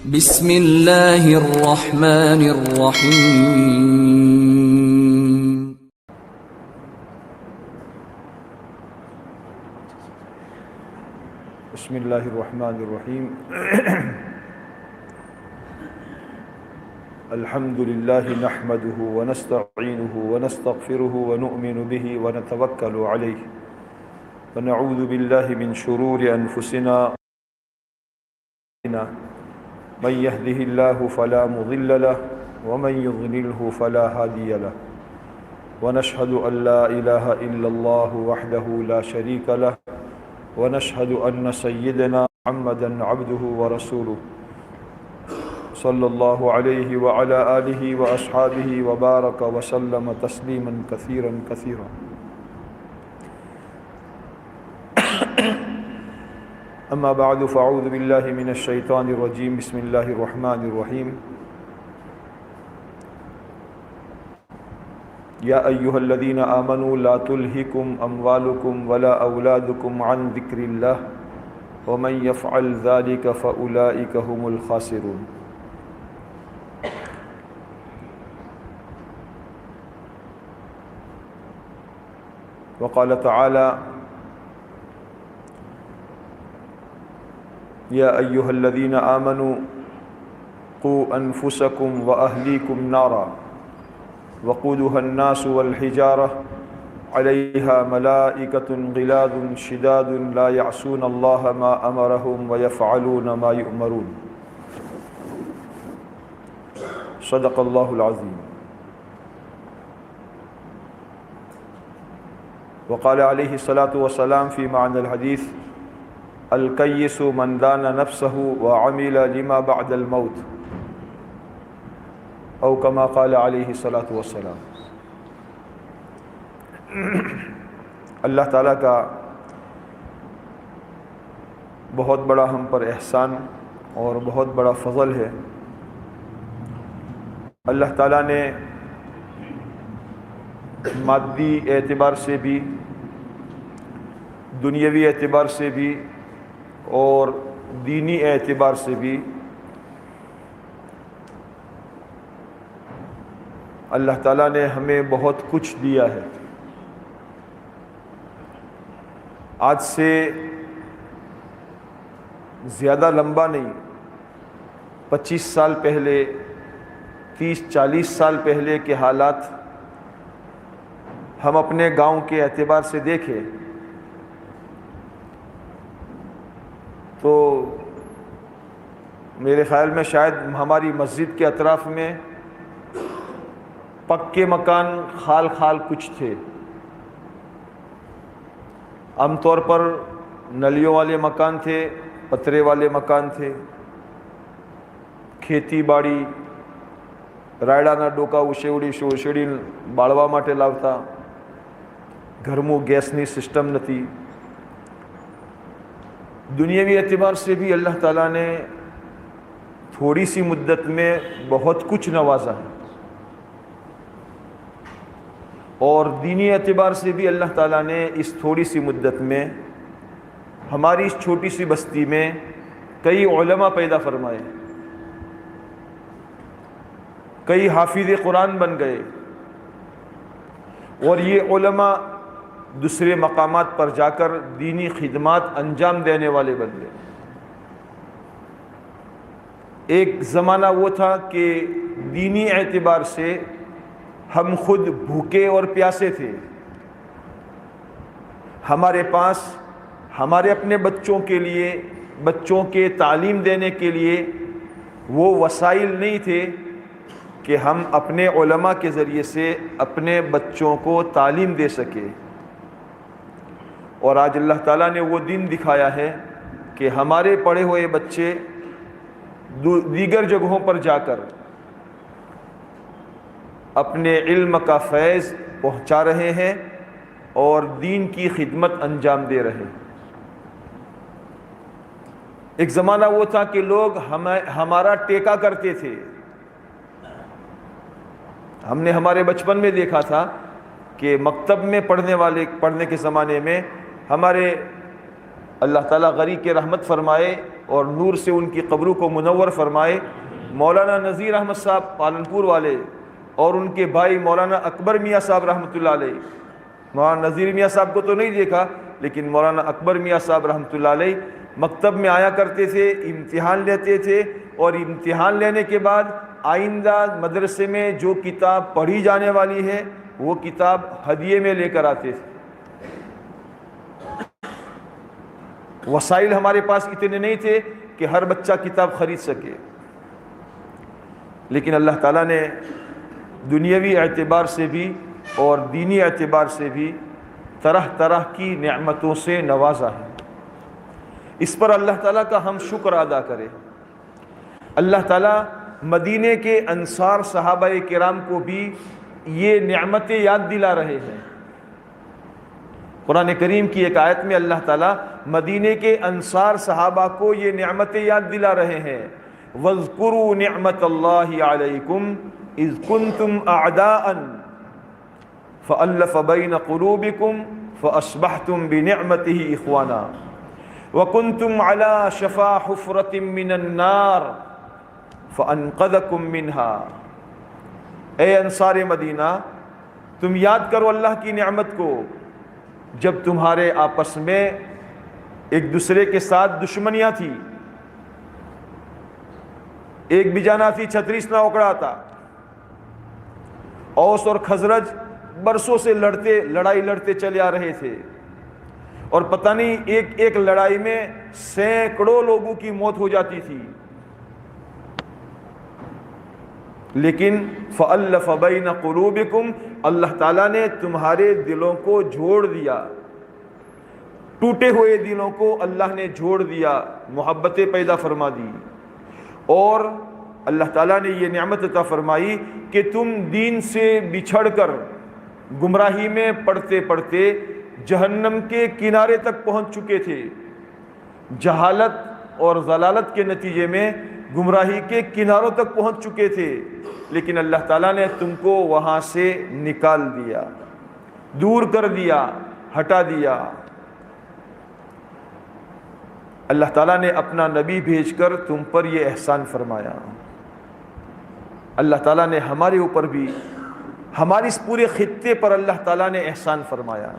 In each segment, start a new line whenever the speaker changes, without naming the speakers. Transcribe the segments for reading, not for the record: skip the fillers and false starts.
بسم اللہ الرحمن الرحیم.
بسم اللہ الرحمن الرحیم. الحمد للہ نحمده ونستعینه ونستغفره ونؤمن به ونتوکل علیہ ونعوذ باللہ من شرور انفسنا من يهده الله فلا مضل له ومن يضلله فلا هادي له ونشهد أن لا إله إلا الله وحده لا شريك له ونشهد أن سيدنا محمدا عبده ورسوله صلى الله عليه وعلى آله وأصحابه وبارك وسلم تسليما كثيرا كثيرا. اما بعد فاعوذ باللہ من الشیطان الرجیم. بسم اللہ الرحمن الرحیم. یا ایہا الذین آمنوا لا تلہکم اموالکم ولا اولادکم عن ذکر اللہ ومن یفعل ذلک فاولئک هم الخاسرون. وقال تعالی یا ایہا الذین آمنوا قوا انفسکم واہلیکم نارا وقودها الناس والحجارة علیہا ملائکۃ غلاظ شداد لا یعصون اللہ ما امرہم ویفعلون ما یؤمرون. صدق اللہ العظیم. وقال علیہ الصلاۃ والسلام فی معنی الحدیث الکیس من دان نفسہ وعمل لما بعد الموت او کما قال علیہ الصلاۃ والسلام. اللہ تعالیٰ کا بہت بڑا ہم پر احسان اور بہت بڑا فضل ہے. اللہ تعالیٰ نے مادی اعتبار سے بھی دنیاوی اعتبار سے بھی اور دینی اعتبار سے بھی اللہ تعالیٰ نے ہمیں بہت کچھ دیا ہے. آج سے زیادہ لمبا نہیں، 25 سال پہلے 30-40 سال پہلے کے حالات ہم اپنے گاؤں کے اعتبار سے دیکھیں تو میرے خیال میں شاید ہماری مسجد کے اطراف میں پکے مکان خال خال کچھ تھے. عام طور پر نلیوں والے مکان تھے، پترے والے مکان تھے. کھیتی باڑی રાયડાના ડોકા ઉછેડી બાળવા માટે લાવતા. ઘરમાં ગેસની સિસ્ટમ નથી. دنیاوی اعتبار سے بھی اللہ تعالیٰ نے تھوڑی سی مدت میں بہت کچھ نوازا ہے، اور دینی اعتبار سے بھی اللہ تعالیٰ نے اس تھوڑی سی مدت میں ہماری اس چھوٹی سی بستی میں کئی علماء پیدا فرمائے، کئی حافظ قرآن بن گئے، اور یہ علماء دوسرے مقامات پر جا کر دینی خدمات انجام دینے والے بن گئے. ایک زمانہ وہ تھا کہ دینی اعتبار سے ہم خود بھوکے اور پیاسے تھے. ہمارے پاس ہمارے اپنے بچوں کے لیے، بچوں کے تعلیم دینے کے لیے وہ وسائل نہیں تھے کہ ہم اپنے علماء کے ذریعے سے اپنے بچوں کو تعلیم دے سکیں. اور آج اللہ تعالیٰ نے وہ دن دکھایا ہے کہ ہمارے پڑھے ہوئے بچے دیگر جگہوں پر جا کر اپنے علم کا فیض پہنچا رہے ہیں اور دین کی خدمت انجام دے رہے ہیں. ایک زمانہ وہ تھا کہ لوگ ہمارا ٹیکا کرتے تھے. ہم نے ہمارے بچپن میں دیکھا تھا کہ مکتب میں پڑھنے کے زمانے میں ہمارے اللہ تعالیٰ غریق کے رحمت فرمائے اور نور سے ان کی قبروں کو منور فرمائے۔ مولانا نذیر احمد صاحب پالنپور والے اور ان کے بھائی مولانا اکبر میاں صاحب رحمۃ اللہ علیہ، مولانا نذیر میاں صاحب کو تو نہیں دیکھا لیکن مولانا اکبر میاں صاحب رحمۃ اللہ علیہ مکتب میں آیا کرتے تھے، امتحان لیتے تھے، اور امتحان لینے کے بعد آئندہ مدرسے میں جو کتاب پڑھی جانے والی ہے وہ کتاب ہدیے میں لے کر آتے تھے۔ وسائل ہمارے پاس اتنے نہیں تھے کہ ہر بچہ کتاب خرید سکے، لیکن اللہ تعالیٰ نے دنیاوی اعتبار سے بھی اور دینی اعتبار سے بھی طرح طرح کی نعمتوں سے نوازا ہے۔ اس پر اللہ تعالیٰ کا ہم شکر ادا کریں۔ اللہ تعالیٰ مدینے کے انصار صحابہ کرام کو بھی یہ نعمتیں یاد دلا رہے ہیں۔ قرآن کریم کی ایک آیت میں اللہ تعالیٰ مدینے کے انصار صحابہ کو یہ نعمتیں یاد دلا رہے ہیں۔ وَاذْكُرُوا نِعْمَةَ اللَّهِ عَلَيْكُمْ إِذْ كُنْتُمْ أَعْدَاءً فَأَلَّفَ بَيْنَ قُلُوبِكُمْ فَأَصْبَحْتُمْ بِنِعْمَتِهِ إِخْوَانًا وَكُنْتُمْ عَلَى شَفَا حُفْرَةٍ مِّنَ النَّارِ فَأَنْقَذَكُمْ مِنْهَا۔ اے انصار مدینہ، تم یاد کرو اللہ کی نعمت کو جب تمہارے آپس میں ایک دوسرے کے ساتھ دشمنیاں تھی، ایک بجانا تھی، چھتریس نہ اکڑا تھا۔ اوس اور خزرج برسوں سے لڑائی لڑتے چلے آ رہے تھے، اور پتہ نہیں ایک لڑائی میں سینکڑوں لوگوں کی موت ہو جاتی تھی، لیکن فَأَلَّفَ بَيْنَ قُلُوبِكُمْ، اللہ تعالیٰ نے تمہارے دلوں کو جوڑ دیا، ٹوٹے ہوئے دلوں کو اللہ نے جوڑ دیا، محبتیں پیدا فرما دی، اور اللہ تعالیٰ نے یہ نعمت عطا فرمائی کہ تم دین سے بچھڑ کر گمراہی میں پڑھتے پڑھتے جہنم کے کنارے تک پہنچ چکے تھے، جہالت اور ضلالت کے نتیجے میں گمراہی کے کناروں تک پہنچ چکے تھے، لیکن اللہ تعالیٰ نے تم کو وہاں سے نکال دیا، دور کر دیا، ہٹا دیا۔ اللہ تعالیٰ نے اپنا نبی بھیج کر تم پر یہ احسان فرمایا۔ اللہ تعالیٰ نے ہمارے اوپر بھی، ہمارے اس پورے خطے پر اللہ تعالیٰ نے احسان فرمایا،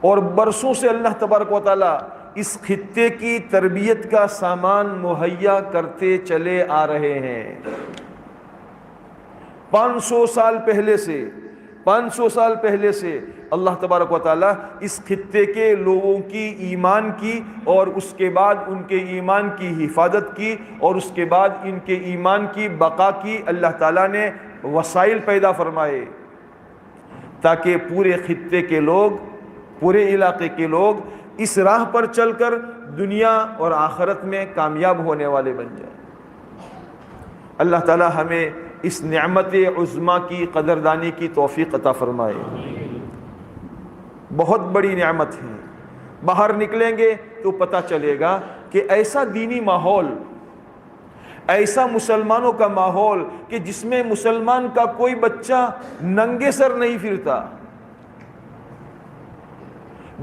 اور برسوں سے اللہ تبارک و تعالیٰ اس خطے کی تربیت کا سامان مہیا کرتے چلے آ رہے ہیں۔ 500 سال پہلے سے اللہ تبارک و تعالیٰ اس خطے کے لوگوں کی ایمان کی، اور اس کے بعد ان کے ایمان کی حفاظت کی، اور اس کے بعد ان کے ایمان کی بقا کی۔ اللہ تعالیٰ نے وسائل پیدا فرمائے تاکہ پورے خطے کے لوگ، پورے علاقے کے لوگ اس راہ پر چل کر دنیا اور آخرت میں کامیاب ہونے والے بن جائیں۔ اللہ تعالیٰ ہمیں اس نعمت عظمیٰ کی قدردانی کی توفیق عطا فرمائے۔ بہت بڑی نعمت ہے، باہر نکلیں گے تو پتہ چلے گا کہ ایسا دینی ماحول، ایسا مسلمانوں کا ماحول کہ جس میں مسلمان کا کوئی بچہ ننگے سر نہیں پھرتا۔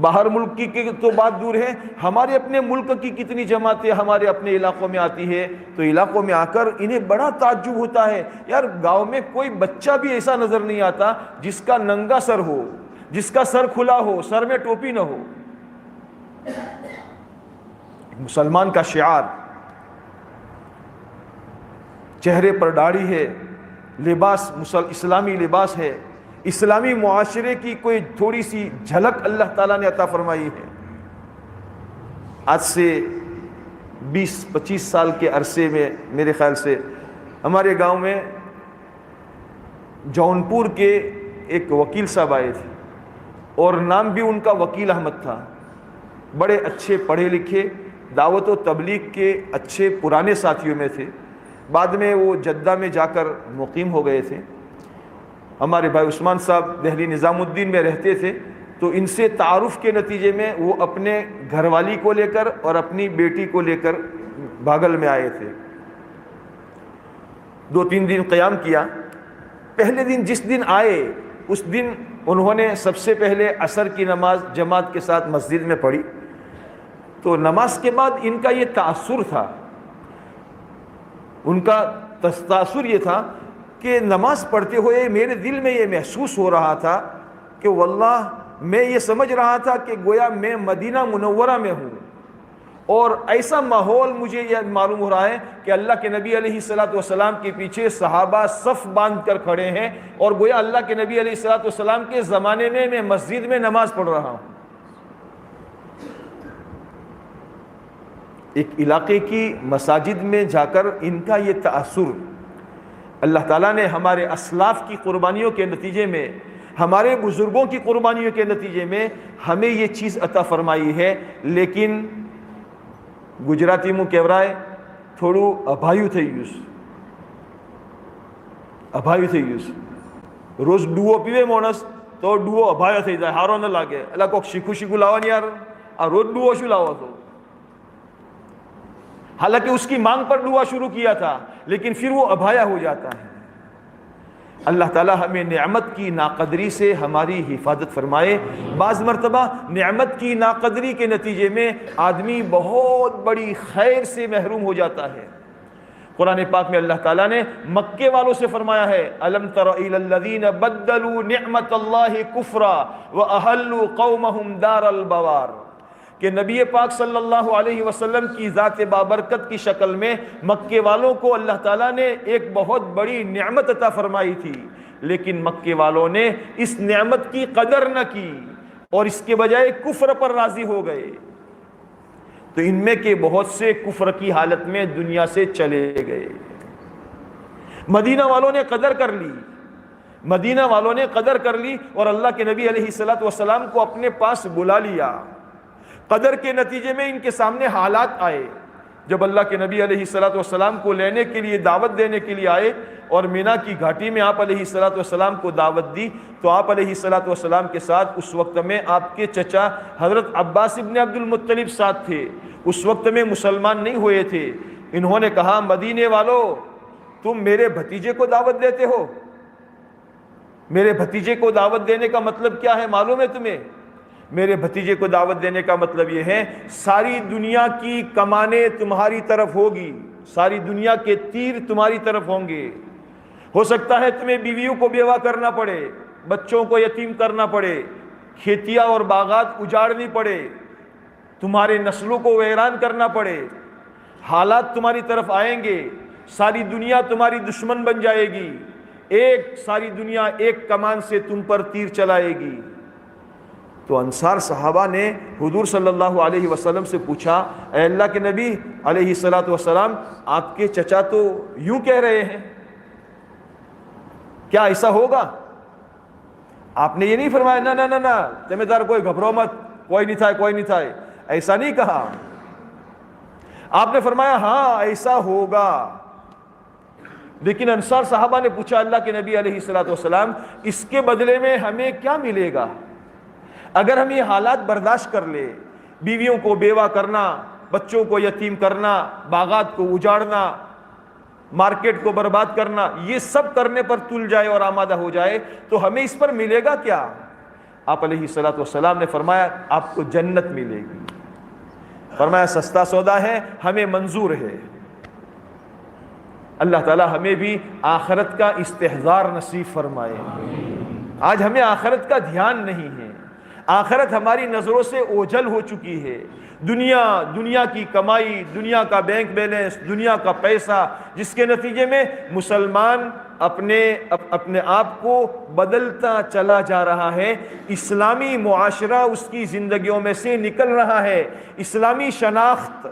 باہر ملک کی تو بات دور ہے، ہمارے اپنے ملک کی کتنی جماعتیں ہمارے اپنے علاقوں میں آتی ہے، تو علاقوں میں آ کر انہیں بڑا تعجب ہوتا ہے، یار گاؤں میں کوئی بچہ بھی ایسا نظر نہیں آتا جس کا ننگا سر ہو، جس کا سر کھلا ہو، سر میں ٹوپی نہ ہو۔ مسلمان کا شعار، چہرے پر داڑھی ہے، لباس اسلامی لباس ہے، اسلامی معاشرے کی کوئی تھوڑی سی جھلک اللہ تعالیٰ نے عطا فرمائی ہے۔ آج سے 20-25 سال کے عرصے میں میرے خیال سے ہمارے گاؤں میں جونپور کے ایک وکیل صاحب آئے تھے، اور نام بھی ان کا وکیل احمد تھا، بڑے اچھے پڑھے لکھے، دعوت و تبلیغ کے اچھے پرانے ساتھیوں میں تھے، بعد میں وہ جدہ میں جا کر مقیم ہو گئے تھے۔ ہمارے بھائی عثمان صاحب دہلی نظام الدین میں رہتے تھے، تو ان سے تعارف کے نتیجے میں وہ اپنے گھر والی کو لے کر اور اپنی بیٹی کو لے کر بھاگل میں آئے تھے۔ 2-3 دن قیام کیا۔ پہلے دن جس دن آئے اس دن انہوں نے سب سے پہلے عصر کی نماز جماعت کے ساتھ مسجد میں پڑھی، تو نماز کے بعد ان کا یہ تاثر تھا، ان کا تاثر یہ تھا کہ نماز پڑھتے ہوئے میرے دل میں یہ محسوس ہو رہا تھا کہ واللہ میں یہ سمجھ رہا تھا کہ گویا میں مدینہ منورہ میں ہوں، اور ایسا ماحول مجھے یہ معلوم ہو رہا ہے کہ اللہ کے نبی علیہ الصلوۃ والسلام کے پیچھے صحابہ صف باندھ کر کھڑے ہیں، اور گویا اللہ کے نبی علیہ الصلوۃ والسلام کے زمانے میں مسجد میں نماز پڑھ رہا ہوں۔ ایک علاقے کی مساجد میں جا کر ان کا یہ تاثر، اللہ تعالیٰ نے ہمارے اسلاف کی قربانیوں کے نتیجے میں، ہمارے بزرگوں کی قربانیوں کے نتیجے میں ہمیں یہ چیز عطا فرمائی ہے۔ لیکن گجراتی میں کہرائے تھوڑو ابھایو تھئی گیوس، ابھایو تھئی گیوس۔ روز ڈوو پیوے مونس تو ڈوو ابھایا تھئی جائے، ہارو نہ لاگے، اللہ کوک شیکھو شیکھو لاوان یار آ روز ڈوو شو لاو تو، حالانکہ اس کی مانگ پر ڈوا شروع کیا تھا، لیکن پھر وہ ابھایا ہو جاتا ہے۔ اللہ تعالیٰ ہمیں نعمت کی ناقدری سے ہماری حفاظت فرمائے۔ بعض مرتبہ نعمت کی ناقدری کے نتیجے میں آدمی بہت بڑی خیر سے محروم ہو جاتا ہے۔ قرآن پاک میں اللہ تعالیٰ نے مکے والوں سے فرمایا ہے، الم تر الی الذین بدلوا نعمت اللہ کفرا واحلوا قومہم دار البوار، کہ نبی پاک صلی اللہ علیہ وسلم کی ذات بابرکت کی شکل میں مکے والوں کو اللہ تعالیٰ نے ایک بہت بڑی نعمت عطا فرمائی تھی، لیکن مکے والوں نے اس نعمت کی قدر نہ کی اور اس کے بجائے کفر پر راضی ہو گئے، تو ان میں کے بہت سے کفر کی حالت میں دنیا سے چلے گئے۔ مدینہ والوں نے قدر کر لی، مدینہ والوں نے قدر کر لی اور اللہ کے نبی علیہ الصلوۃ والسلام کو اپنے پاس بلا لیا۔ قدر کے نتیجے میں ان کے سامنے حالات آئے، جب اللہ کے نبی علیہ الصلوۃ والسلام کو لینے کے لیے، دعوت دینے کے لیے آئے اور مینا کی گھاٹی میں آپ علیہ الصلوۃ والسلام کو دعوت دی، تو آپ علیہ الصلوۃ والسلام کے ساتھ اس وقت میں آپ کے چچا حضرت عباس ابن عبد المطلب ساتھ تھے، اس وقت میں مسلمان نہیں ہوئے تھے۔ انہوں نے کہا، مدینے والو تم میرے بھتیجے کو دعوت دیتے ہو؟ میرے بھتیجے کو دعوت دینے کا مطلب کیا ہے معلوم ہے تمہیں؟ میرے بھتیجے کو دعوت دینے کا مطلب یہ ہے ساری دنیا کی کمانیں تمہاری طرف ہوگی، ساری دنیا کے تیر تمہاری طرف ہوں گے۔ ہو سکتا ہے تمہیں بیویوں کو بیوہ کرنا پڑے، بچوں کو یتیم کرنا پڑے، کھیتیاں اور باغات اجاڑنی پڑے، تمہارے نسلوں کو ویران کرنا پڑے، حالات تمہاری طرف آئیں گے، ساری دنیا تمہاری دشمن بن جائے گی، ساری دنیا ایک کمان سے تم پر تیر چلائے گی۔ تو انصار صحابہ نے حضور صلی اللہ علیہ وسلم سے پوچھا، اے اللہ کے نبی علیہ الصلوۃ والسلام، آپ کے چچا تو یوں کہہ رہے ہیں، کیا ایسا ہوگا؟ آپ نے یہ نہیں فرمایا نہ نہ نہ جمیدار کوئی گھبراؤ مت، کوئی نہیں تھا کوئی نہیں تھا، ایسا نہیں کہا۔ آپ نے فرمایا ہاں ایسا ہوگا۔ لیکن انصار صحابہ نے پوچھا، اللہ کے نبی علیہ الصلوۃ والسلام، اس کے بدلے میں ہمیں کیا ملے گا؟ اگر ہم یہ حالات برداشت کر لے، بیویوں کو بیوہ کرنا، بچوں کو یتیم کرنا، باغات کو اجاڑنا، مارکیٹ کو برباد کرنا، یہ سب کرنے پر تل جائے اور آمادہ ہو جائے تو ہمیں اس پر ملے گا کیا؟ آپ علیہ الصلوۃ والسلام نے فرمایا آپ کو جنت ملے گی۔ فرمایا سستا سودا ہے، ہمیں منظور ہے۔ اللہ تعالی ہمیں بھی آخرت کا استحضار نصیب فرمائے۔ آج ہمیں آخرت کا دھیان نہیں ہے، آخرت ہماری نظروں سے اوجھل ہو چکی ہے۔ دنیا کی کمائی، دنیا کا بینک بیلنس، دنیا کا پیسہ، جس کے نتیجے میں مسلمان اپنے آپ کو بدلتا چلا جا رہا ہے، اسلامی معاشرہ اس کی زندگیوں میں سے نکل رہا ہے، اسلامی شناخت،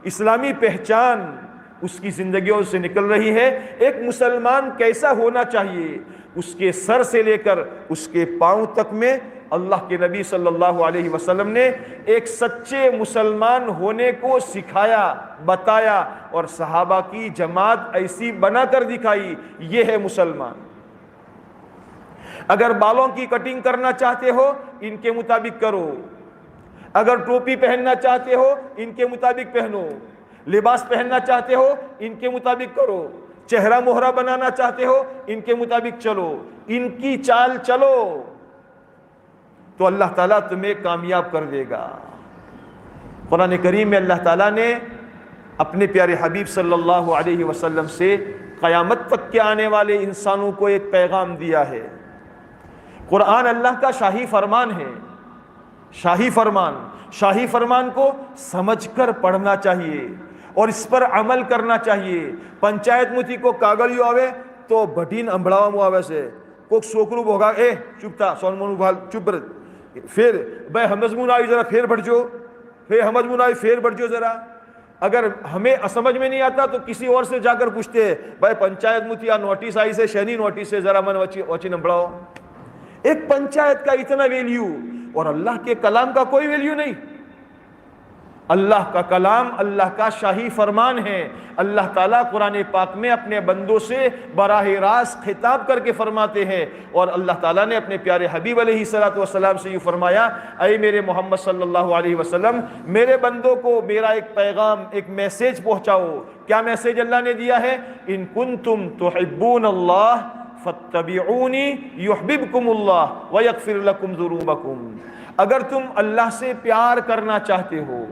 اسلامی پہچان اس کی زندگیوں سے نکل رہی ہے۔ ایک مسلمان کیسا ہونا چاہیے، اس کے سر سے لے کر اس کے پاؤں تک میں اللہ کے نبی صلی اللہ علیہ وسلم نے ایک سچے مسلمان ہونے کو سکھایا، بتایا، اور صحابہ کی جماعت ایسی بنا کر دکھائی۔ یہ ہے مسلمان۔ اگر بالوں کی کٹنگ کرنا چاہتے ہو ان کے مطابق کرو، اگر ٹوپی پہننا چاہتے ہو ان کے مطابق پہنو، لباس پہننا چاہتے ہو ان کے مطابق کرو، چہرہ مہرہ بنانا چاہتے ہو ان کے مطابق چلو، ان کی چال چلو تو اللہ تعالیٰ تمہیں کامیاب کر دے گا۔ قرآن کریم میں اللہ تعالیٰ نے اپنے پیارے حبیب صلی اللہ علیہ وسلم سے قیامت تک کے آنے والے انسانوں کو ایک پیغام دیا ہے۔ قرآن اللہ کا شاہی فرمان ہے، شاہی فرمان کو سمجھ کر پڑھنا چاہیے اور اس پر عمل کرنا چاہیے۔ پنچایت متی کو کاغذ آوے تو بٹین انبڑاوا مو آوے سے کو سوکرو بھوگا اے چپ تھا سون منو بھال چپ رہ پھر بھائی ہمزمون آئی ذرا پھر بڑھ جو پھر ہمزمون آئی پھر بڑھ جو ذرا۔ اگر ہمیں سمجھ میں نہیں آتا تو کسی اور سے جا کر پوچھتے ہیں بھائی پنچایت متی یا نوٹس آئی سے شہنی نوٹس سے ذرا من وچی نمبڑاؤ۔ ایک پنچایت کا اتنا ویلیو اور اللہ کے کلام کا کوئی ویلیو نہیں۔ اللہ کا کلام اللہ کا شاہی فرمان ہے۔ اللہ تعالیٰ قرآن پاک میں اپنے بندوں سے براہ راست خطاب کر کے فرماتے ہیں، اور اللہ تعالیٰ نے اپنے پیارے حبیب علیہ الصلوۃ والسلام سے یہ فرمایا، اے میرے محمد صلی اللہ علیہ وسلم میرے بندوں کو میرا ایک پیغام، ایک میسیج پہنچاؤ۔ کیا میسیج اللہ نے دیا ہے؟ ان کنتم تحبون اللہ فاتبعونی یحببکم اللہ ویغفر لکم ذنوبکم۔ اگر تم اللہ سے پیار کرنا چاہتے ہو،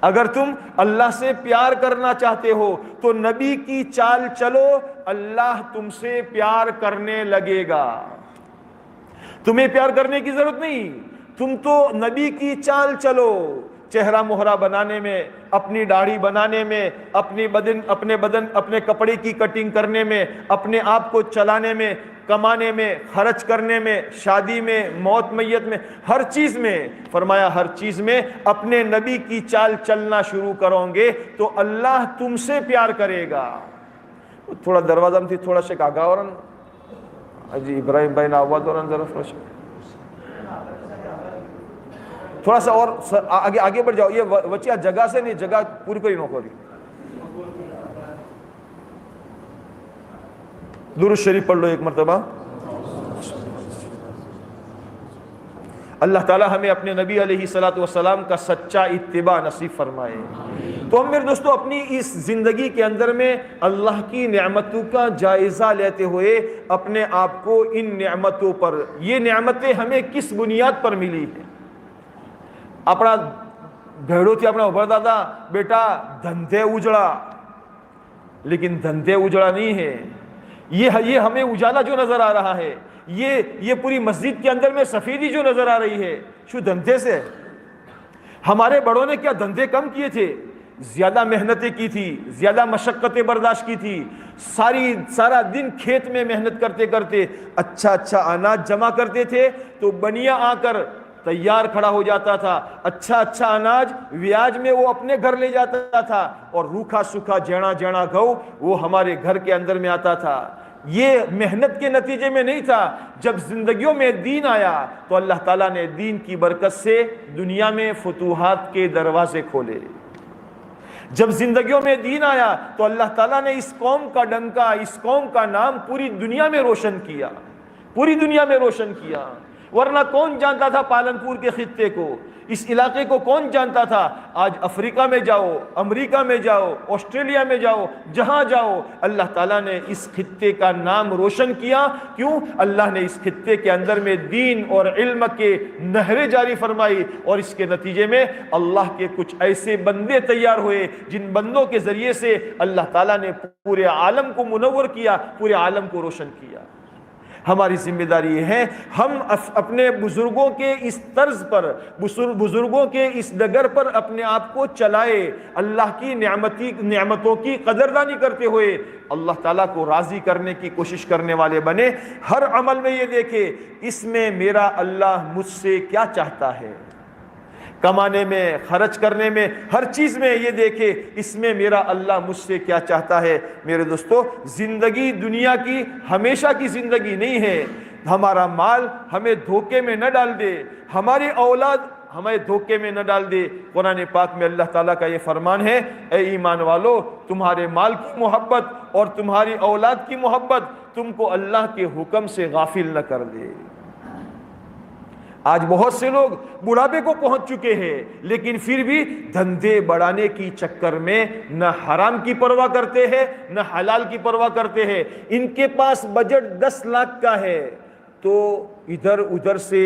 اگر تم اللہ سے پیار کرنا چاہتے ہو تو نبی کی چال چلو، اللہ تم سے پیار کرنے لگے گا۔ تمہیں پیار کرنے کی ضرورت نہیں، تم تو نبی کی چال چلو۔ چہرہ مہرہ بنانے میں، اپنی داڑھی بنانے میں، اپنے بدن اپنے کپڑے کی کٹنگ کرنے میں، اپنے آپ کو چلانے میں، کمانے میں، خرچ کرنے میں، شادی میں، موت میت میں، ہر چیز میں فرمایا ہر چیز میں اپنے نبی کی چال چلنا شروع کرو گے تو اللہ تم سے پیار کرے گا۔ تھوڑا دروازہ میں تھی تھوڑا سے آگا اور جی ابراہیم بھائی نے آواز اور تھوڑا سا اور آگے بڑھ جاؤ، یہ وچیا جگہ سے نہیں، جگہ پوری کوئی نوکو دی۔ درود شریف پڑھ لو ایک مرتبہ۔ اللہ تعالیٰ ہمیں اپنے نبی علیہ الصلوۃ والسلام کا سچا اتباع نصیب فرمائے۔ تو ہم میرے دوستو اپنی اس زندگی کے اندر میں اللہ کی نعمتوں کا جائزہ لیتے ہوئے اپنے آپ کو ان نعمتوں پر، یہ نعمتیں ہمیں کس بنیاد پر ملی ہیں؟ اپنا گھڑوں تھی اپنا ابھر دادا بیٹا دھندے اجڑا، لیکن دھندے اجڑا نہیں ہے، یہ ہمیں اجالا جو نظر آ رہا ہے، یہ پوری مسجد کے اندر میں سفیدی جو نظر آ رہی ہے، شو دھندے سے؟ ہمارے بڑوں نے کیا دھندے کم کیے تھے؟ زیادہ محنتیں کی تھی، زیادہ مشقتیں برداشت کی تھی، سارا دن کھیت میں محنت کرتے کرتے اچھا اناج جمع کرتے تھے تو بنیا آ کر تیار کھڑا ہو جاتا تھا، اچھا اناج ویاج میں وہ اپنے گھر لے جاتا تھا، اور روکھا سکھا جینا گھو وہ ہمارے گھر کے اندر میں آتا تھا۔ یہ محنت کے نتیجے میں نہیں تھا۔ جب زندگیوں میں دین آیا تو اللہ تعالیٰ نے دین کی برکت سے دنیا میں فتوحات کے دروازے کھولے۔ جب زندگیوں میں دین آیا تو اللہ تعالیٰ نے اس قوم کا ڈنکا، اس قوم کا نام پوری دنیا میں روشن کیا، پوری دنیا میں روشن کیا۔ ورنہ کون جانتا تھا پالنپور کے خطے کو، اس علاقے کو کون جانتا تھا؟ آج افریقہ میں جاؤ، امریکہ میں جاؤ، آسٹریلیا میں جاؤ، جہاں جاؤ اللہ تعالیٰ نے اس خطے کا نام روشن کیا۔ کیوں؟ اللہ نے اس خطے کے اندر میں دین اور علم کے نہریں جاری فرمائی، اور اس کے نتیجے میں اللہ کے کچھ ایسے بندے تیار ہوئے جن بندوں کے ذریعے سے اللہ تعالیٰ نے پورے عالم کو منور کیا، پورے عالم کو روشن کیا۔ ہماری ذمہ داری یہ ہے ہم اپنے بزرگوں کے اس طرز پر، بزرگوں کے اس ڈگر پر اپنے آپ کو چلائے، اللہ کی نعمتوں کی قدردانی کرتے ہوئے اللہ تعالیٰ کو راضی کرنے کی کوشش کرنے والے بنے۔ ہر عمل میں یہ دیکھے اس میں میرا اللہ مجھ سے کیا چاہتا ہے، کمانے میں، خرچ کرنے میں، ہر چیز میں یہ دیکھے اس میں میرا اللہ مجھ سے کیا چاہتا ہے۔ میرے دوستو زندگی دنیا کی ہمیشہ کی زندگی نہیں ہے۔ ہمارا مال ہمیں دھوکے میں نہ ڈال دے، ہماری اولاد ہمیں دھوکے میں نہ ڈال دے۔ قرآن پاک میں اللہ تعالیٰ کا یہ فرمان ہے، اے ایمان والو تمہارے مال کی محبت اور تمہاری اولاد کی محبت تم کو اللہ کے حکم سے غافل نہ کر دے۔ آج بہت سے لوگ بڑھاپے کو پہنچ چکے ہیں لیکن پھر بھی دھندے بڑھانے کی چکر میں نہ حرام کی پرواہ کرتے ہیں نہ حلال کی پرواہ کرتے ہیں۔ ان کے پاس بجٹ 10 لاکھ کا ہے تو ادھر ادھر سے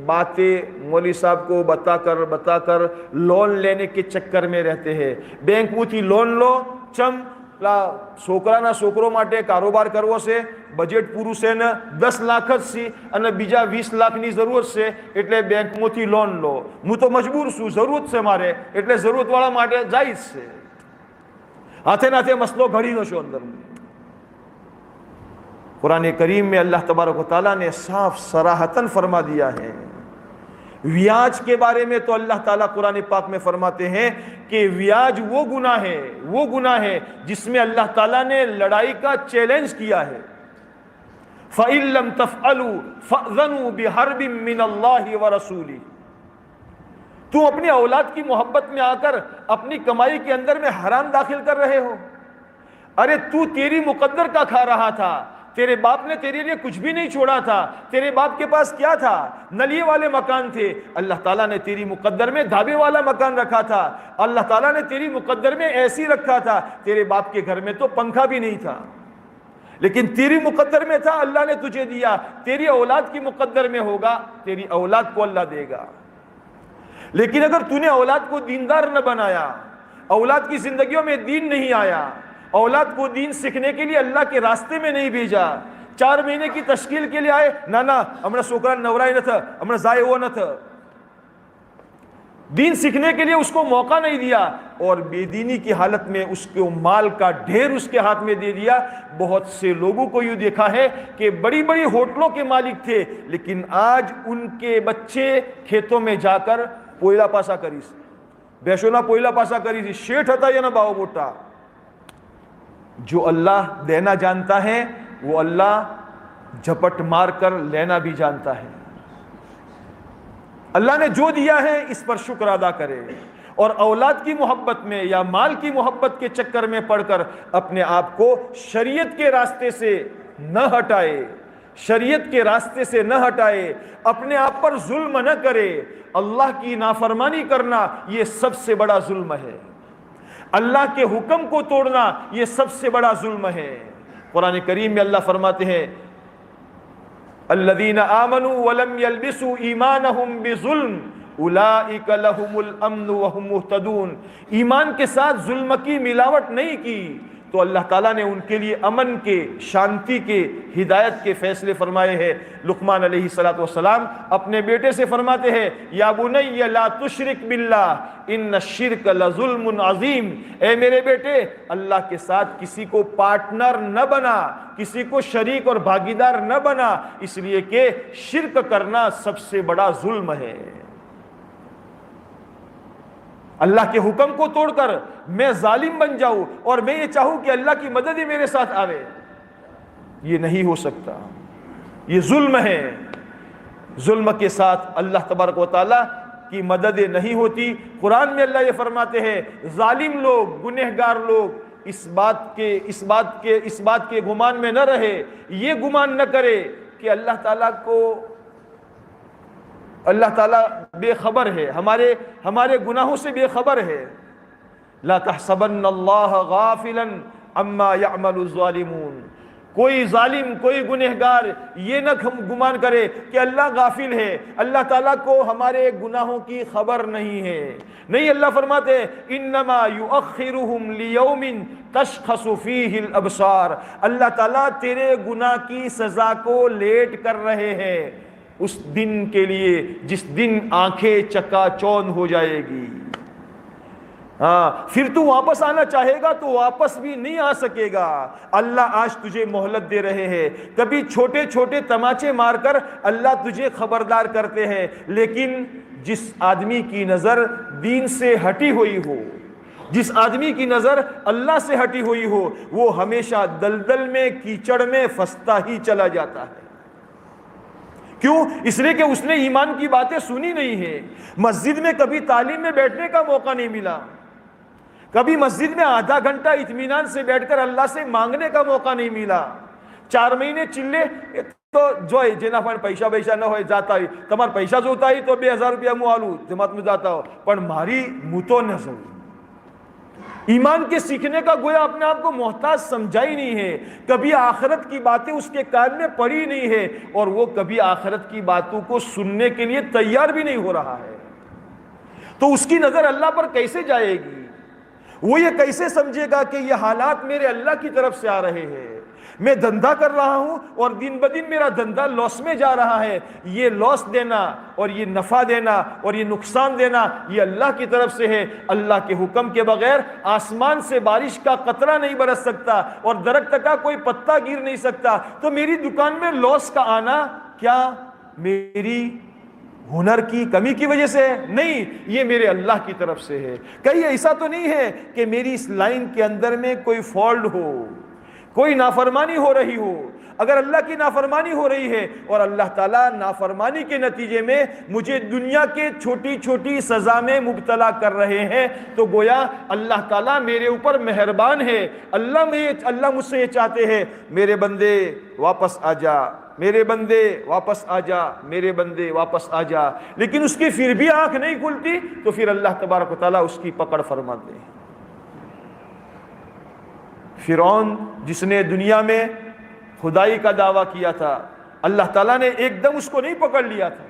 باتیں مولوی صاحب کو بتا کر لون لینے کے چکر میں رہتے ہیں. બેંકમાંથી લોન લો ચમ છોકરાના છોકરો માટે કારોબાર કરવો છે, બજેટ પૂરું છે ને 10 લાખ જ છે અને બીજા 20 લાખની જરૂરત છે એટલે બેંકમાંથી લોન લો. હું તો મજબૂર છું, જરૂરત છે મારે એટલે જરૂરતવાળા માટે જાયઝ છે. હાથે નાથે મસલો ઘડી નો છો અંદર. قرآن کریم میں اللہ تبارک و تعالیٰ نے صاف صراحتاً فرما دیا ہے. ویاج کے بارے میں تو اللہ تعالیٰ قرآن پاک میں فرماتے ہیں کہ ویاج وہ گناہ ہے جس میں اللہ تعالیٰ نے لڑائی کا چیلنج کیا ہے. فَإِن لَّمْ تَفْعَلُوا فَأْذَنُوا بِحَرْبٍ مِّنَ اللَّهِ وَرَسُولِهِ. تو اپنی اولاد کی محبت میں آ کر اپنی کمائی کے اندر میں حرام داخل کر رہے ہو. ارے تو تیری مقدر کا کھا رہا تھا, تیرے باپ نے تیرے لیے کچھ بھی نہیں چھوڑا تھا. تیرے باپ کے پاس کیا تھا؟ نلیے والے مکان تھے. اللہ تعالیٰ نے تیری مقدر میں دھابے والا مکان رکھا تھا. اللہ تعالیٰ نے تیری مقدر میں ایسی رکھا تھا. تیرے باپ کے گھر میں تو پنکھا بھی نہیں تھا, لیکن تیری مقدر میں تھا, اللہ نے تجھے دیا. تیری اولاد کی مقدر میں ہوگا, تیری اولاد کو اللہ دے گا. لیکن اگر تو نے اولاد کو دیندار نہ بنایا, اولاد کی زندگیوں میں دین نہیں آیا, اولاد کو دین سیکھنے کے لیے اللہ کے راستے میں نہیں بھیجا, 4 مہینے کی تشکیل کے لیے آئے, نا ہمارا چھوکرا نورائی نہ تھا, ہمارا ضائع وہ نہ تھا, دین سیکھنے کے لیے اس کو موقع نہیں دیا, اور بے دینی کی حالت میں اس کو مال کا ڈھیر اس کے ہاتھ میں دے دیا. بہت سے لوگوں کو یوں دیکھا ہے کہ بڑی بڑی ہوٹلوں کے مالک تھے, لیکن آج ان کے بچے کھیتوں میں جا کر پوئلہ پاسا کریس, بیشونا پوئلہ پاسا کریس, شیٹھ ہوتا یا نا باو موٹا. جو اللہ دینا جانتا ہے وہ اللہ جھپٹ مار کر لینا بھی جانتا ہے. اللہ نے جو دیا ہے اس پر شکر ادا کرے, اور اولاد کی محبت میں یا مال کی محبت کے چکر میں پڑ کر اپنے آپ کو شریعت کے راستے سے نہ ہٹائے, شریعت کے راستے سے نہ ہٹائے, اپنے آپ پر ظلم نہ کرے. اللہ کی نافرمانی کرنا یہ سب سے بڑا ظلم ہے. اللہ کے حکم کو توڑنا یہ سب سے بڑا ظلم ہے. قرآن کریم میں اللہ فرماتے ہیں الذین آمنوا ولم یلبسوا ایمانہم بظلم اولئک لہم الامن وہم مہتدون. ایمان کے ساتھ ظلم کی ملاوٹ نہیں کی تو اللہ تعالیٰ نے ان کے لیے امن کے, شانتی کے, ہدایت کے فیصلے فرمائے ہیں. لقمان علیہ السلام اپنے بیٹے سے فرماتے ہیں یا بنی لا تشرک باللہ ان الشرک لظلم عظیم. اے میرے بیٹے, اللہ کے ساتھ کسی کو پارٹنر نہ بنا, کسی کو شریک اور بھاگیدار نہ بنا, اس لیے کہ شرک کرنا سب سے بڑا ظلم ہے. اللہ کے حکم کو توڑ کر میں ظالم بن جاؤں اور میں یہ چاہوں کہ اللہ کی مدد ہی میرے ساتھ آوے, یہ نہیں ہو سکتا. یہ ظلم ہے. ظلم کے ساتھ اللہ تبارک و تعالیٰ کی مدد نہیں ہوتی. قرآن میں اللہ یہ فرماتے ہیں ظالم لوگ, گنہگار لوگ اس بات کے گمان میں نہ رہے, یہ گمان نہ کرے کہ اللہ تعالیٰ بے خبر ہے, ہمارے گناہوں سے بے خبر ہے. لا تحسبن اللہ غافلا عما يعمل الظالمون. کوئی ظالم, کوئی گنہگار یہ نہ گمان کرے کہ اللہ غافل ہے, اللہ تعالیٰ کو ہمارے گناہوں کی خبر نہیں ہے. نہیں, اللہ فرماتے انما یؤخرہم لیوم تشخص فیہ الابصار. اللہ تعالیٰ تیرے گناہ کی سزا کو لیٹ کر رہے ہیں اس دن کے لیے جس دن آنکھیں چکا چون ہو جائے گی. ہاں, پھر تو واپس آنا چاہے گا تو واپس بھی نہیں آ سکے گا. اللہ آج تجھے مہلت دے رہے ہیں. کبھی چھوٹے چھوٹے تماچے مار کر اللہ تجھے خبردار کرتے ہیں, لیکن جس آدمی کی نظر دین سے ہٹی ہوئی ہو, جس آدمی کی نظر اللہ سے ہٹی ہوئی ہو, وہ ہمیشہ دلدل میں, کیچڑ میں پھنستا ہی چلا جاتا ہے. کیوں؟ اس لیے کہ اس نے ایمان کی باتیں سنی نہیں ہے. مسجد میں کبھی تعلیم میں بیٹھنے کا موقع نہیں ملا, کبھی مسجد میں آدھا گھنٹہ اطمینان سے بیٹھ کر اللہ سے مانگنے کا موقع نہیں ملا. 4 مہینے چلے تو جو ہے جنا پر پیسہ نہ ہوئے جاتا ہے, تمہار پیسہ جو ہوتا ہے تو 2000 روپیہ مو آلو جماعت میں جاتا ہو, پر ماری مو تو نہ ضرور. ایمان کے سیکھنے کا گویا اپنے آپ کو محتاج سمجھا ہی نہیں ہے، کبھی آخرت کی باتیں اس کے کان میں پڑی نہیں ہے، اور وہ کبھی آخرت کی باتوں کو سننے کے لیے تیار بھی نہیں ہو رہا ہے، تو اس کی نظر اللہ پر کیسے جائے گی؟ وہ یہ کیسے سمجھے گا کہ یہ حالات میرے اللہ کی طرف سے آ رہے ہیں؟ میں دھندا کر رہا ہوں اور دن بدن میرا دھندا لاس میں جا رہا ہے، یہ لاس دینا اور یہ نفع دینا اور یہ نقصان دینا یہ اللہ کی طرف سے ہے۔ اللہ کے حکم کے بغیر آسمان سے بارش کا قطرہ نہیں برس سکتا اور درخت کا کوئی پتا گر نہیں سکتا، تو میری دکان میں لاس کا آنا کیا میری ہنر کی کمی کی وجہ سے ہے؟ نہیں، یہ میرے اللہ کی طرف سے ہے۔ کہیں ایسا تو نہیں ہے کہ میری اس لائن کے اندر میں کوئی فالٹ ہو، کوئی نافرمانی ہو رہی ہو۔ اگر اللہ کی نافرمانی ہو رہی ہے اور اللہ تعالیٰ نافرمانی کے نتیجے میں مجھے دنیا کے چھوٹی چھوٹی سزا میں مبتلا کر رہے ہیں، تو گویا اللہ تعالیٰ میرے اوپر مہربان ہے۔ اللہ مجھ سے یہ چاہتے ہیں، میرے بندے واپس آ جا، میرے بندے واپس آ جا، میرے بندے واپس آ جا، لیکن اس کی پھر بھی آنکھ نہیں کھلتی، تو پھر اللہ تبارک و تعالیٰ اس کی پکڑ فرماتے ہیں۔ فرعون جس نے دنیا میں خدائی کا دعویٰ کیا تھا، اللہ تعالیٰ نے ایک دم اس کو نہیں پکڑ لیا تھا،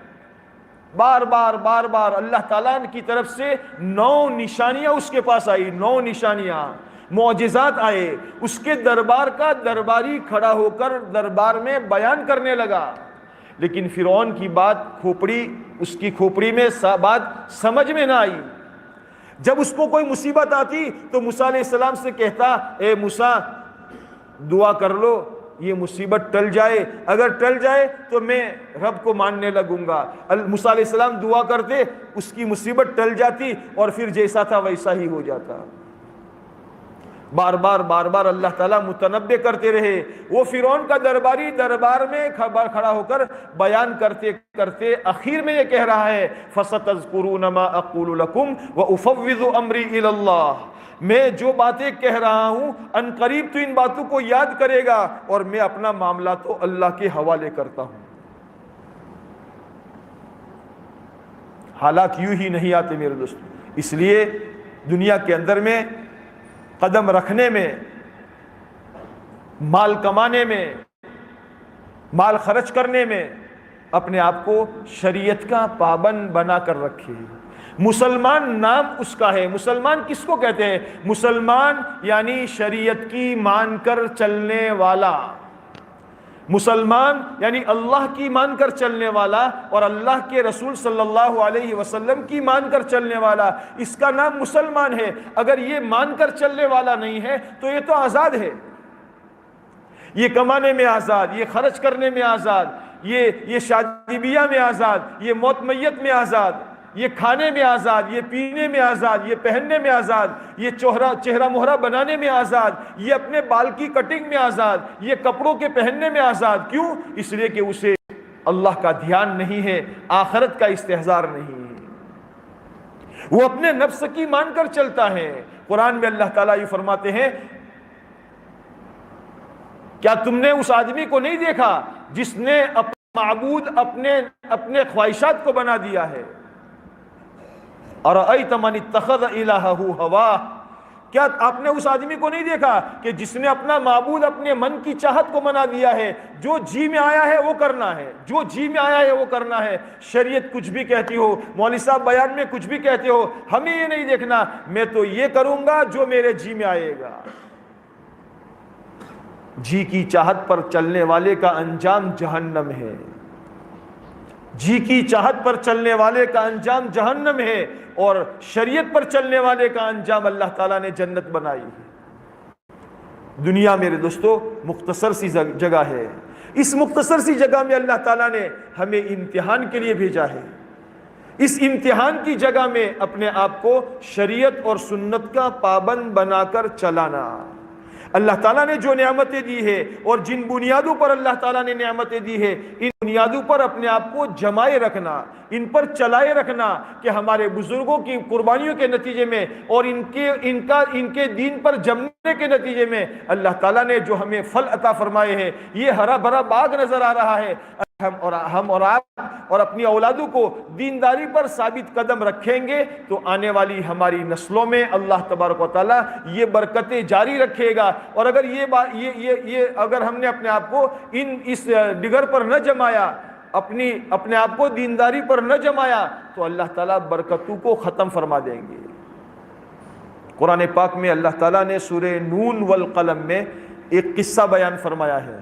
بار بار اللہ تعالیٰ کی طرف سے 9 نشانیاں اس کے پاس آئی، 9 نشانیاں، معجزات آئے، اس کے دربار کا درباری کھڑا ہو کر دربار میں بیان کرنے لگا، لیکن فرعون کی بات اس کی کھوپڑی میں بات سمجھ میں نہ آئی۔ جب اس کو کوئی مصیبت آتی تو موسیٰ علیہ السلام سے کہتا، اے موسیٰ دعا کر لو یہ مصیبت ٹل جائے، اگر ٹل جائے تو میں رب کو ماننے لگوں گا۔ موسیٰ علیہ السلام دعا کرتے، اس کی مصیبت ٹل جاتی اور پھر جیسا تھا ویسا ہی ہو جاتا۔ بار بار اللہ تعالیٰ متنبع کرتے رہے۔ وہ فرعون کا درباری دربار میں کھڑا ہو کر بیان کرتے کرتے آخر میں یہ کہہ رہا ہے، فَسَتَذْكُرُونَ مَا أَقُولُ لَكُمْ وَأُفَوِّضُ أَمْرِي إِلَى اللَّهِ، میں جو باتیں کہہ رہا ہوں ان قریب تو ان باتوں کو یاد کرے گا اور میں اپنا معاملہ تو اللہ کے حوالے کرتا ہوں۔ حالات یوں ہی نہیں آتے میرے دوستو، اس لیے دنیا کے اندر میں قدم رکھنے میں، مال کمانے میں، مال خرچ کرنے میں اپنے آپ کو شریعت کا پابند بنا کر رکھے۔ مسلمان نام اس کا ہے۔ مسلمان کس کو کہتے ہیں؟ مسلمان یعنی شریعت کی مان کر چلنے والا، مسلمان یعنی اللہ کی مان کر چلنے والا اور اللہ کے رسول صلی اللہ علیہ وسلم کی مان کر چلنے والا، اس کا نام مسلمان ہے۔ اگر یہ مان کر چلنے والا نہیں ہے تو یہ تو آزاد ہے، یہ کمانے میں آزاد، یہ خرچ کرنے میں آزاد، یہ شادی بیاہ میں آزاد، یہ موت میت میں آزاد، یہ کھانے میں آزاد، یہ پینے میں آزاد، یہ پہننے میں آزاد، یہ چہرہ مہرہ بنانے میں آزاد، یہ اپنے بال کی کٹنگ میں آزاد، یہ کپڑوں کے پہننے میں آزاد۔ کیوں؟ اس لیے کہ اسے اللہ کا دھیان نہیں ہے، آخرت کا استحضار نہیں ہے، وہ اپنے نفس کی مان کر چلتا ہے۔ قرآن میں اللہ تعالیٰ یہ فرماتے ہیں، کیا تم نے اس آدمی کو نہیں دیکھا جس نے اپنا معبود اپنے خواہشات کو بنا دیا ہے؟ أَرَأَيْتَ مَنِ اتَّخَذَ إِلَٰهَهُ هَوَاهُ، کیا آپ نے اس آدمی کو نہیں دیکھا کہ جس نے اپنا معبود اپنے من کی چاہت کو بنا دیا ہے؟ جو جی میں آیا ہے وہ کرنا ہے، جو جی میں آیا ہے وہ کرنا ہے۔ شریعت کچھ بھی کہتی ہو، مولوی صاحب بیان میں کچھ بھی کہتے ہو، ہمیں یہ نہیں دیکھنا، میں تو یہ کروں گا جو میرے جی میں آئے گا۔ جی کی چاہت پر چلنے والے کا انجام جہنم ہے، جی کی چاہت پر چلنے والے کا انجام جہنم ہے، اور شریعت پر چلنے والے کا انجام اللہ تعالیٰ نے جنت بنائی ہے۔ دنیا میرے دوستو مختصر سی جگہ ہے، اس مختصر سی جگہ میں اللہ تعالیٰ نے ہمیں امتحان کے لیے بھیجا ہے۔ اس امتحان کی جگہ میں اپنے آپ کو شریعت اور سنت کا پابند بنا کر چلانا، اللہ تعالیٰ نے جو نعمتیں دی ہے اور جن بنیادوں پر اللہ تعالیٰ نے نعمتیں دی ہے، ان بنیادوں پر اپنے آپ کو جمائے رکھنا، ان پر چلائے رکھنا کہ ہمارے بزرگوں کی قربانیوں کے نتیجے میں اور ان کے دین پر جمنے کے نتیجے میں اللہ تعالیٰ نے جو ہمیں پھل عطا فرمائے ہیں، یہ ہرا بھرا باغ نظر آ رہا ہے۔ ہم اور آپ اور اپنی اولادوں کو دینداری پر ثابت قدم رکھیں گے تو آنے والی ہماری نسلوں میں اللہ تبارک و تعالیٰ یہ برکتیں جاری رکھے گا. اور اگر اگر ہم نے اپنے آپ کو اس ڈگر پر نہ جمایا، اپنے آپ کو دینداری پر نہ جمایا، تو اللہ تعالیٰ برکتوں کو ختم فرما دیں گے. قرآن پاک میں اللہ تعالیٰ نے سورہ نون والقلم میں ایک قصہ بیان فرمایا ہے،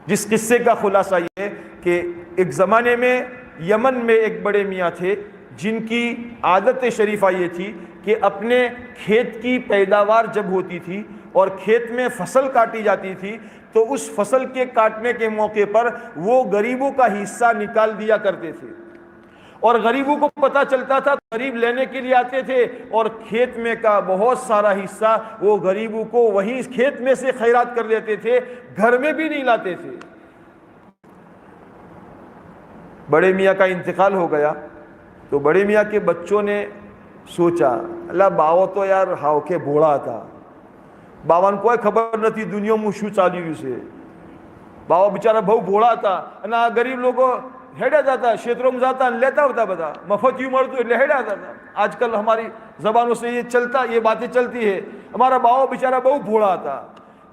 جس قصے کا خلاصہ یہ کہ ایک زمانے میں یمن میں ایک بڑے میاں تھے جن کی عادت شریفہ یہ تھی کہ اپنے کھیت کی پیداوار جب ہوتی تھی اور کھیت میں فصل کاٹی جاتی تھی تو اس فصل کے کاٹنے کے موقع پر وہ غریبوں کا حصہ نکال دیا کرتے تھے، اور غریبوں کو پتہ چلتا تھا، غریب لینے کے لیے آتے تھے اور کھیت میں کا بہت سارا حصہ وہ غریبوں کو وہیں کھیت میں سے خیرات کر دیتے تھے، گھر میں بھی نہیں لاتے تھے. بڑے میاں کا انتقال ہو گیا تو بڑے میاں کے بچوں نے سوچا، اللہ باو تو یار ہاو کے بوڑھا تھا، باوان کوئی خبر نہ تھی دنیا میں شو چالی سے، باو بیچارہ بہو بوڑھا تھا، نہ غریب لوگوں ہیڈا جاتا شیتروں میں جاتا لیتا ہوتا بتا مفت یوں مرد تو ہیڈا جاتا. آج کل ہماری زبانوں سے یہ باتیں چلتی ہے. ہمارا باو بیچارہ بہو بوڑھا تھا،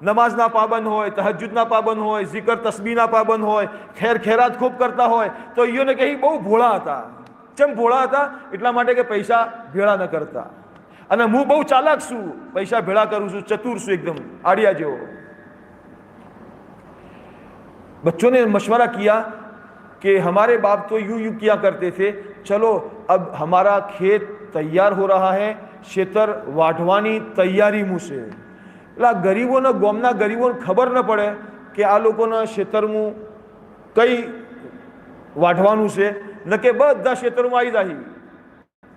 نماز نہ پابند ہوئے، تہجد نہ پابند ہوئے، ذکر تسبیح نہ پابند ہوئے، خیر خیرات خوب کرتا ہوئے، تو یہ نے کہی بہو بوڑھا تھا. چم بوڑھا تھا એટલા માટે કે પૈસા ભેળા ન કરતા, અને હું બહુ ચાલાક છું, પૈસા ભેળા કરું છું, ચતુર છું, એકદમ આડિયા જેવો. بچوں نے مشورہ کیا کہ ہمارے باپ تو یوں کیا کرتے تھے، چلو اب ہمارا کھیت تیار ہو رہا ہے، شیتر واઢવાની તૈયારી મું છે. એટલે ગરીબોને ગામના ગરીબોને ખબર ન પડે કે આ લોકોના ખેતરમાં કઈ વાઢવાનું છે, ન કે બધા ખેતરમાં આવી જાય,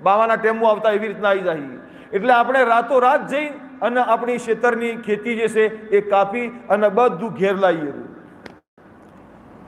બાવાના ટેમમાં આવતા એવી રીતના આવી જાય. એટલે આપણે રાતોરાત જઈ અને આપણી ખેતરની ખેતી જે છે એ કાપી અને બધું ઘેર લાવીએ.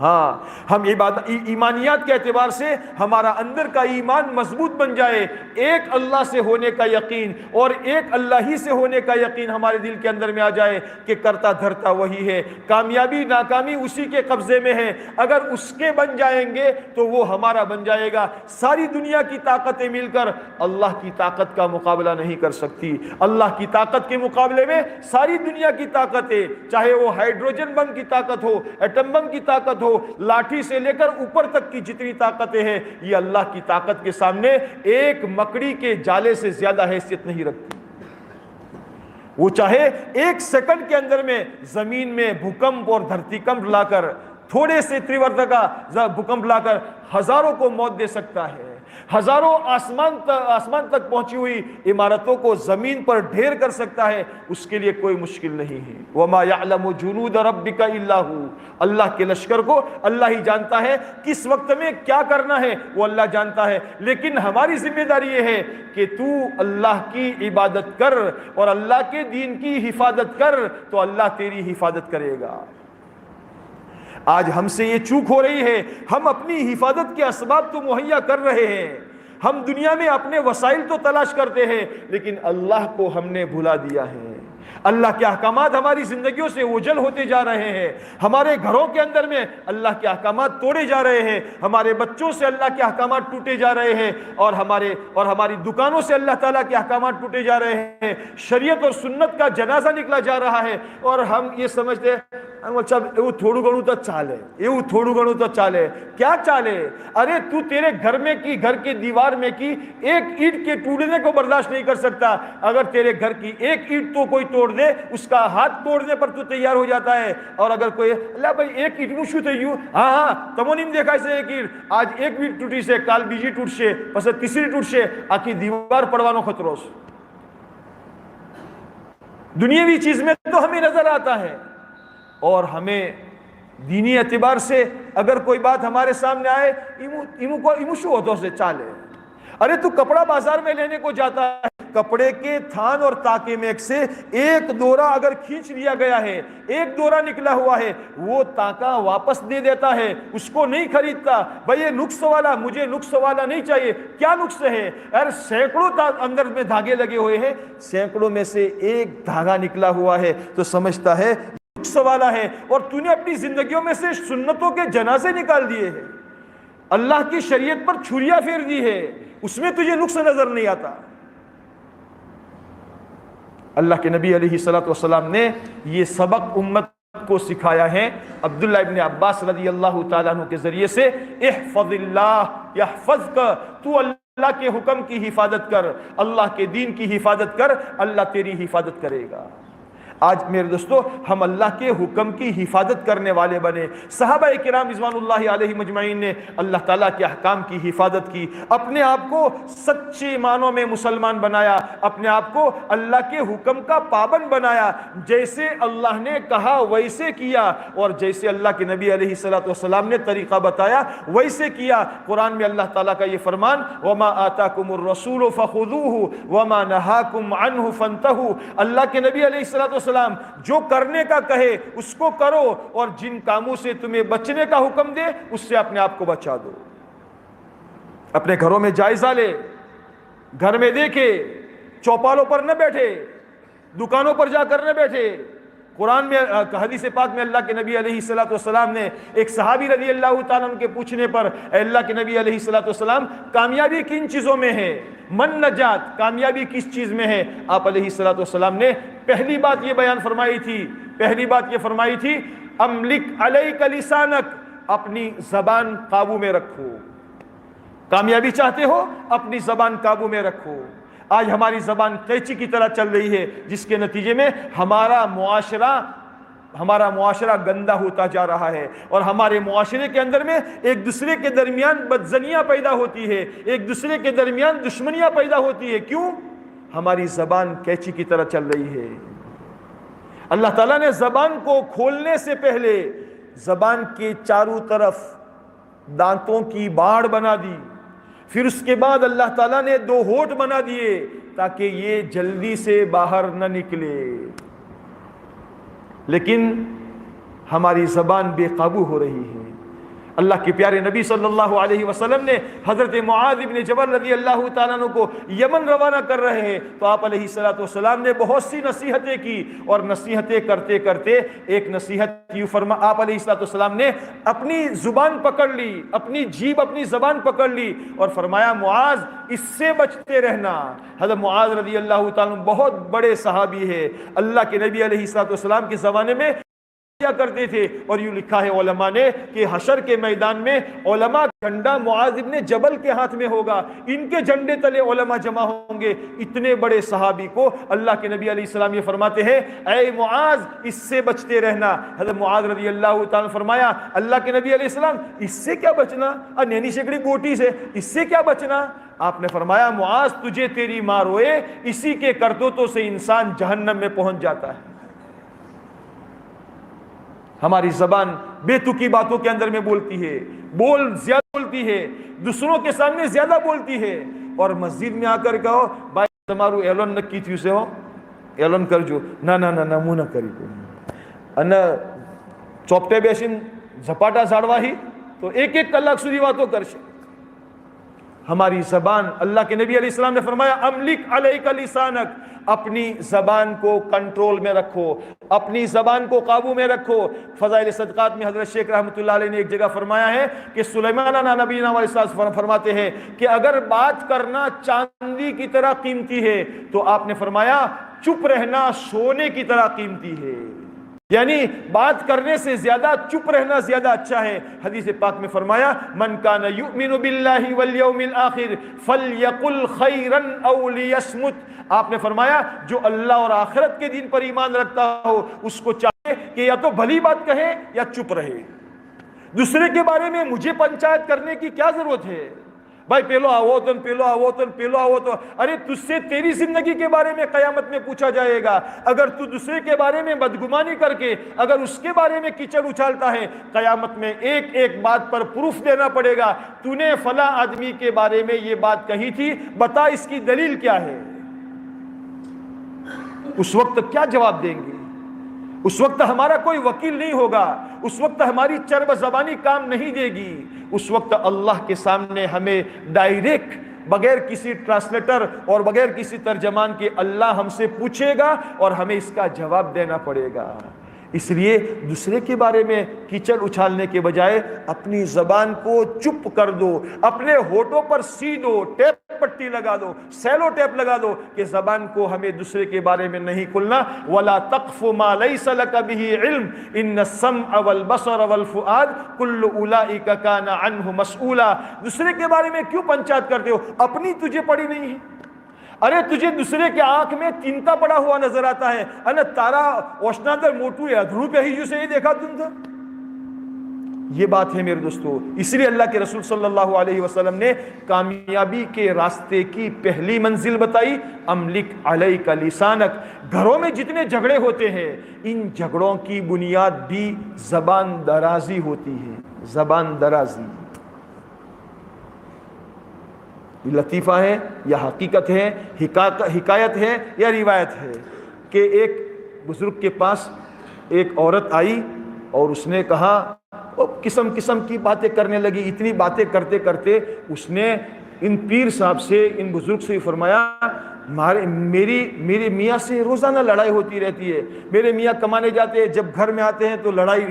ہاں ہم ایمانیات کے اعتبار سے ہمارا اندر کا ایمان مضبوط بن جائے، ایک اللہ سے ہونے کا یقین اور ایک اللہ ہی سے ہونے کا یقین ہمارے دل کے اندر میں آ جائے کہ کرتا دھرتا وہی ہے، کامیابی ناکامی اسی کے قبضے میں ہے، اگر اس کے بن جائیں گے تو وہ ہمارا بن جائے گا۔ ساری دنیا کی طاقتیں مل کر اللہ کی طاقت کا مقابلہ نہیں کر سکتی۔ اللہ کی طاقت کے مقابلے میں ساری دنیا کی طاقتیں، چاہے وہ ہائیڈروجن بم کی طاقت ہو، ایٹم بم کی طاقت ہو، لاٹھی سے لے کر اوپر تک کی جتنی طاقتیں ہیں، یہ اللہ کی طاقت کے سامنے ایک مکڑی کے جالے سے زیادہ حیثیت نہیں رکھتی۔ وہ چاہے ایک سیکنڈ کے اندر میں زمین میں بھوکمپ اور دھرتی کمپ لا کر، تھوڑے سے تریورتا کا بھوکمپ لا کر ہزاروں کو موت دے سکتا ہے، ہزاروں آسمان تک پہنچی ہوئی عمارتوں کو زمین پر ڈھیر کر سکتا ہے، اس کے لیے کوئی مشکل نہیں ہے۔ وَمَا يَعْلَمُ جُنُودَ رَبِّكَ إِلَّا هُوَ، اللہ کے لشکر کو اللہ ہی جانتا ہے، کس وقت میں کیا کرنا ہے وہ اللہ جانتا ہے، لیکن ہماری ذمہ داری یہ ہے کہ تو اللہ کی عبادت کر اور اللہ کے دین کی حفاظت کر تو اللہ تیری حفاظت کرے گا۔ آج ہم سے یہ چوک ہو رہی ہے، ہم اپنی حفاظت کے اسباب تو مہیا کر رہے ہیں، ہم دنیا میں اپنے وسائل تو تلاش کرتے ہیں، لیکن اللہ کو ہم نے بھلا دیا ہے۔ اللہ کے احکامات ہماری زندگیوں سے اوجھل ہوتے جا رہے ہیں، ہمارے گھروں کے اندر میں اللہ کے احکامات توڑے جا رہے ہیں، ہمارے بچوں سے اللہ کے احکامات ٹوٹے جا رہے ہیں، اور ہماری دکانوں سے اللہ تعالیٰ کے احکامات ٹوٹے جا رہے ہیں، شریعت اور سنت کا جنازہ نکلا جا رہا ہے، اور ہم یہ سمجھتے ہیں اچھا تھوڑو گھنو تو چالے، تھوڑو گھنو تو چالے، کیا چالے؟ ارے تو تیرے گھر میں کی، گھر کے دیوار میں کی ایک اینٹ کے ٹوٹنے کو برداشت نہیں کر سکتا، اگر تیرے گھر کی ایک اینٹ تو کوئی توڑ دے، اس کا ہاتھ توڑنے پر تو تیار ہو جاتا ہے، اور اگر کوئی اللہ بھائی ایک اینٹ نو شو تیو، ہاں تمو نیم دیکھا سے ایک اینٹ، آج ایک اینٹ ٹوٹی سے کال بیجی ٹوٹ سے پس تیسری ٹوٹ سے آکی دیوار پڑوانو خطروس۔ دنیاوی چیز میں تو ہمیں نظر آتا ہے، اور ہمیں دینی اعتبار سے اگر کوئی بات ہمارے سامنے آئے ایمو شو ہوتوں سے چالے۔ ارے تو کپڑا بازار میں لینے کو جاتا ہے، کپڑے کے تھان اور تاکے میں سے ایک دورہ اگر کھینچ لیا گیا ہے، ایک دورہ نکلا ہوا ہے، وہ تاکہ واپس دے دیتا ہے، اس کو نہیں خریدتا۔ بھئی یہ نقص والا، مجھے نقص والا نہیں چاہیے، کیا نقص ہے؟ ارے سینکڑوں اندر میں دھاگے لگے ہوئے ہیں، سینکڑوں میں سے ایک دھاگا نکلا ہوا ہے تو سمجھتا ہے نقص والا ہے، اور تو نے اپنی زندگیوں میں سے سنتوں کے جنازے نکال دیے ہیں، اللہ کی شریعت پر چھریاں پھیر دی ہے، اس میں تجھے نقص نظر نہیں آتا۔ اللہ کے نبی علیہ السلام نے یہ سبق امت کو سکھایا ہے عبداللہ ابن عباس رضی اللہ تعالیٰ عنہ کے ذریعے سے، احفظ اللہ یحفظک، تو اللہ کے حکم کی حفاظت کر، اللہ کے دین کی حفاظت کر، اللہ تیری حفاظت کرے گا۔ آج میرے دوستو ہم اللہ کے حکم کی حفاظت کرنے والے بنے۔ صحابہ کرام رضوان اللہ علیہ مجمعین نے اللہ تعالیٰ کے احکام کی حفاظت کی، اپنے آپ کو سچے معنوں میں مسلمان بنایا، اپنے آپ کو اللہ کے حکم کا پابند بنایا، جیسے اللہ نے کہا ویسے کیا، اور جیسے اللہ کے نبی علیہ السلام نے طریقہ بتایا ویسے کیا۔ قرآن میں اللہ تعالیٰ کا یہ فرمان، وَمَا آتَاكُمُ الرَّسُولُ فَخُذُوهُ وَمَا نَهَاكُمْ عَنْهُ فَانْتَهُوا، اللہ کے نبی علیہ السلام جو کرنے کا کہے اس کو کرو، اور جن کاموں سے تمہیں بچنے کا حکم دے اس سے اپنے آپ کو بچا دو۔ اپنے گھروں میں جائزہ لے، گھر میں دیکھے، چوپالوں پر نہ بیٹھے، دکانوں پر جا کر نہ بیٹھے۔ قرآن میں حدیث پاک میں اللہ کے نبی علیہ السلام نے ایک صحابی رضی اللہ تعالیٰ عنہ کے پوچھنے پر، اے اللہ کے نبی علیہ السلام کامیابی کن چیزوں میں ہے؟ من نجات، کامیابی کس چیز میں ہے؟ آپ علیہ السلام نے پہلی بات یہ بیان فرمائی تھی، املک علیک لسانک، اپنی زبان قابو میں رکھو۔ کامیابی چاہتے ہو اپنی زبان قابو میں رکھو۔ آج ہماری زبان قینچی کی طرح چل رہی ہے، جس کے نتیجے میں ہمارا معاشرہ گندا ہوتا جا رہا ہے، اور ہمارے معاشرے کے اندر میں ایک دوسرے کے درمیان بدزنیاں پیدا ہوتی ہے، ایک دوسرے کے درمیان دشمنیاں پیدا ہوتی ہے۔ کیوں؟ ہماری زبان قینچی کی طرح چل رہی ہے۔ اللہ تعالیٰ نے زبان کو کھولنے سے پہلے زبان کے چاروں طرف دانتوں کی باڑ بنا دی، پھر اس کے بعد اللہ تعالیٰ نے 2 ہونٹ بنا دیے تاکہ یہ جلدی سے باہر نہ نکلے۔ لیکن ہماری زبان بے قابو ہو رہی ہے، اللہ کے پیارے نبی صلی اللہ علیہ وسلم نے حضرت معاذ ابن جبل رضی اللہ تعالیٰ عنہ کو یمن روانہ کر رہے ہیں تو آپ علیہ السلام نے بہت سی نصیحتیں کی، اور نصیحتیں کرتے کرتے ایک نصیحت یوں آپ علیہ السلام نے اپنی زبان پکڑ لی، اپنی جیب اپنی زبان پکڑ لی اور فرمایا معاذ اس سے بچتے رہنا۔ حضرت معاذ رضی اللہ تعالیٰ عنہ بہت بڑے صحابی ہے، اللہ کے نبی علیہ السلام کے زمانے میں کیا کرتے تھے، اور یوں لکھا ہے علماء نے کہ حشر کے میدان میں علماء کا جھنڈا معاذ ابن جبل کے ہاتھ میں ہوگا، ان کے جھنڈے تلے علماء جمع ہوں گے۔ اتنے بڑے صحابی کو اللہ کے نبی علیہ السلام یہ فرماتے ہیں اے معاذ اس سے بچتے رہنا۔ حضرت معاذ رضی اللہ تعالیٰ نے فرمایا اللہ کے نبی علیہ السلام اس سے کیا بچنا، نینی شکڑی گوٹی سے اس سے کیا بچنا؟ آپ نے فرمایا معاذ تجھے تیری ماں روئے، اسی کے کرتوتوں سے انسان جہنم میں پہنچ جاتا ہے۔ ہماری زبان بے تکی باتوں کے اندر میں بولتی ہے، زیادہ بولتی ہے، دوسروں کے سامنے زیادہ بولتی ہے، اور مسجد میں آ کر کہو بھائی تمہارو اعلان نکی تھی اسے ہو اعلان کر جو نہ منہ نہ کری ان چوپٹے بیسین زپاٹا زاڑوا ہی تو ایک کلاک سودی واتو کرشے۔ ہماری زبان، اللہ کے نبی علیہ السلام نے فرمایا املک علیک لسانک، اپنی زبان کو کنٹرول میں رکھو، اپنی زبان کو قابو میں رکھو۔ فضائل صدقات میں حضرت شیخ رحمۃ اللہ علیہ نے ایک جگہ فرمایا ہے کہ سلیمان نبینا علیہ السلام فرماتے ہیں کہ اگر بات کرنا چاندی کی طرح قیمتی ہے تو آپ نے فرمایا چپ رہنا سونے کی طرح قیمتی ہے، یعنی بات کرنے سے زیادہ چپ رہنا زیادہ اچھا ہے۔ حدیث پاک میں فرمایا من کان یؤمن باللہ والیوم الآخر فلیقل خیرا او لیصمت، آپ نے فرمایا جو اللہ اور آخرت کے دن پر ایمان رکھتا ہو اس کو چاہیے کہ یا تو بھلی بات کہے یا چپ رہے۔ دوسرے کے بارے میں مجھے پنچایت کرنے کی کیا ضرورت ہے؟ بھائی پیلو آوتن، ارے تجھ سے تیری زندگی کے بارے میں قیامت میں پوچھا جائے گا۔ اگر تو دوسرے کے بارے میں بدگمانی کر کے اگر اس کے بارے میں کیچڑ اچھالتا ہے، قیامت میں ایک بات پر پروف دینا پڑے گا، تو نے فلاں آدمی کے بارے میں یہ بات کہی تھی، بتا اس کی دلیل کیا ہے۔ اس وقت کیا جواب دیں گے؟ اس وقت ہمارا کوئی وکیل نہیں ہوگا، اس وقت ہماری چرب زبانی کام نہیں دے گی، اس وقت اللہ کے سامنے ہمیں ڈائریکٹ بغیر کسی ٹرانسلیٹر اور بغیر کسی ترجمان کے اللہ ہم سے پوچھے گا اور ہمیں اس کا جواب دینا پڑے گا۔ اس لیے دوسرے کے بارے میں کیچڑ اچھالنے کے بجائے اپنی زبان کو چپ کر دو، اپنے ہونٹوں پر سی دو، ٹیپ پٹی لگا دو، سیلو ٹیپ لگا دو کہ زبان کو ہمیں دوسرے کے بارے میں نہیں کھلنا۔ وَلَا تَقْفُ مَا لَيْسَ لَكَ بِهِ عِلْمٌ إِنَّ السَّمْعَ وَالْبَصَرَ وَالْفُؤَادَ كُلُّ أُولَئِكَ كَانَ عَنْهُ مَسْئُولًا۔ دوسرے کے بارے میں کیوں پنچایت کرتے ہو؟ اپنی تجھے پڑی نہیں ہے؟ ارے تجھے دوسرے کے آنکھ میں تینتا پڑا ہوا نظر آتا ہے، انا تارا وشنادر موٹو ہے ادھرو پہ ہی جسے ہی دیکھا تم تھا۔ یہ بات ہے میرے دوستو، اس لیے اللہ کے رسول صلی اللہ علیہ وسلم نے کامیابی کے راستے کی پہلی منزل بتائی املک علیک لسانک۔ گھروں میں جتنے جھگڑے ہوتے ہیں ان جھگڑوں کی بنیاد بھی زبان درازی ہوتی ہے، زبان درازی۔ لطیفہ ہے یا حقیقت ہے، حکایت ہے یا روایت ہے کہ ایک بزرگ کے پاس ایک عورت آئی اور اس نے کہا، قسم قسم کی باتیں کرنے لگی، اتنی باتیں کرتے کرتے اس نے ان پیر صاحب سے، ان بزرگ سے فرمایا میرے میاں سے روزانہ لڑائی ہوتی رہتی ہے، میرے میاں کمانے جاتے ہیں، جب گھر میں آتے ہیں تو لڑائی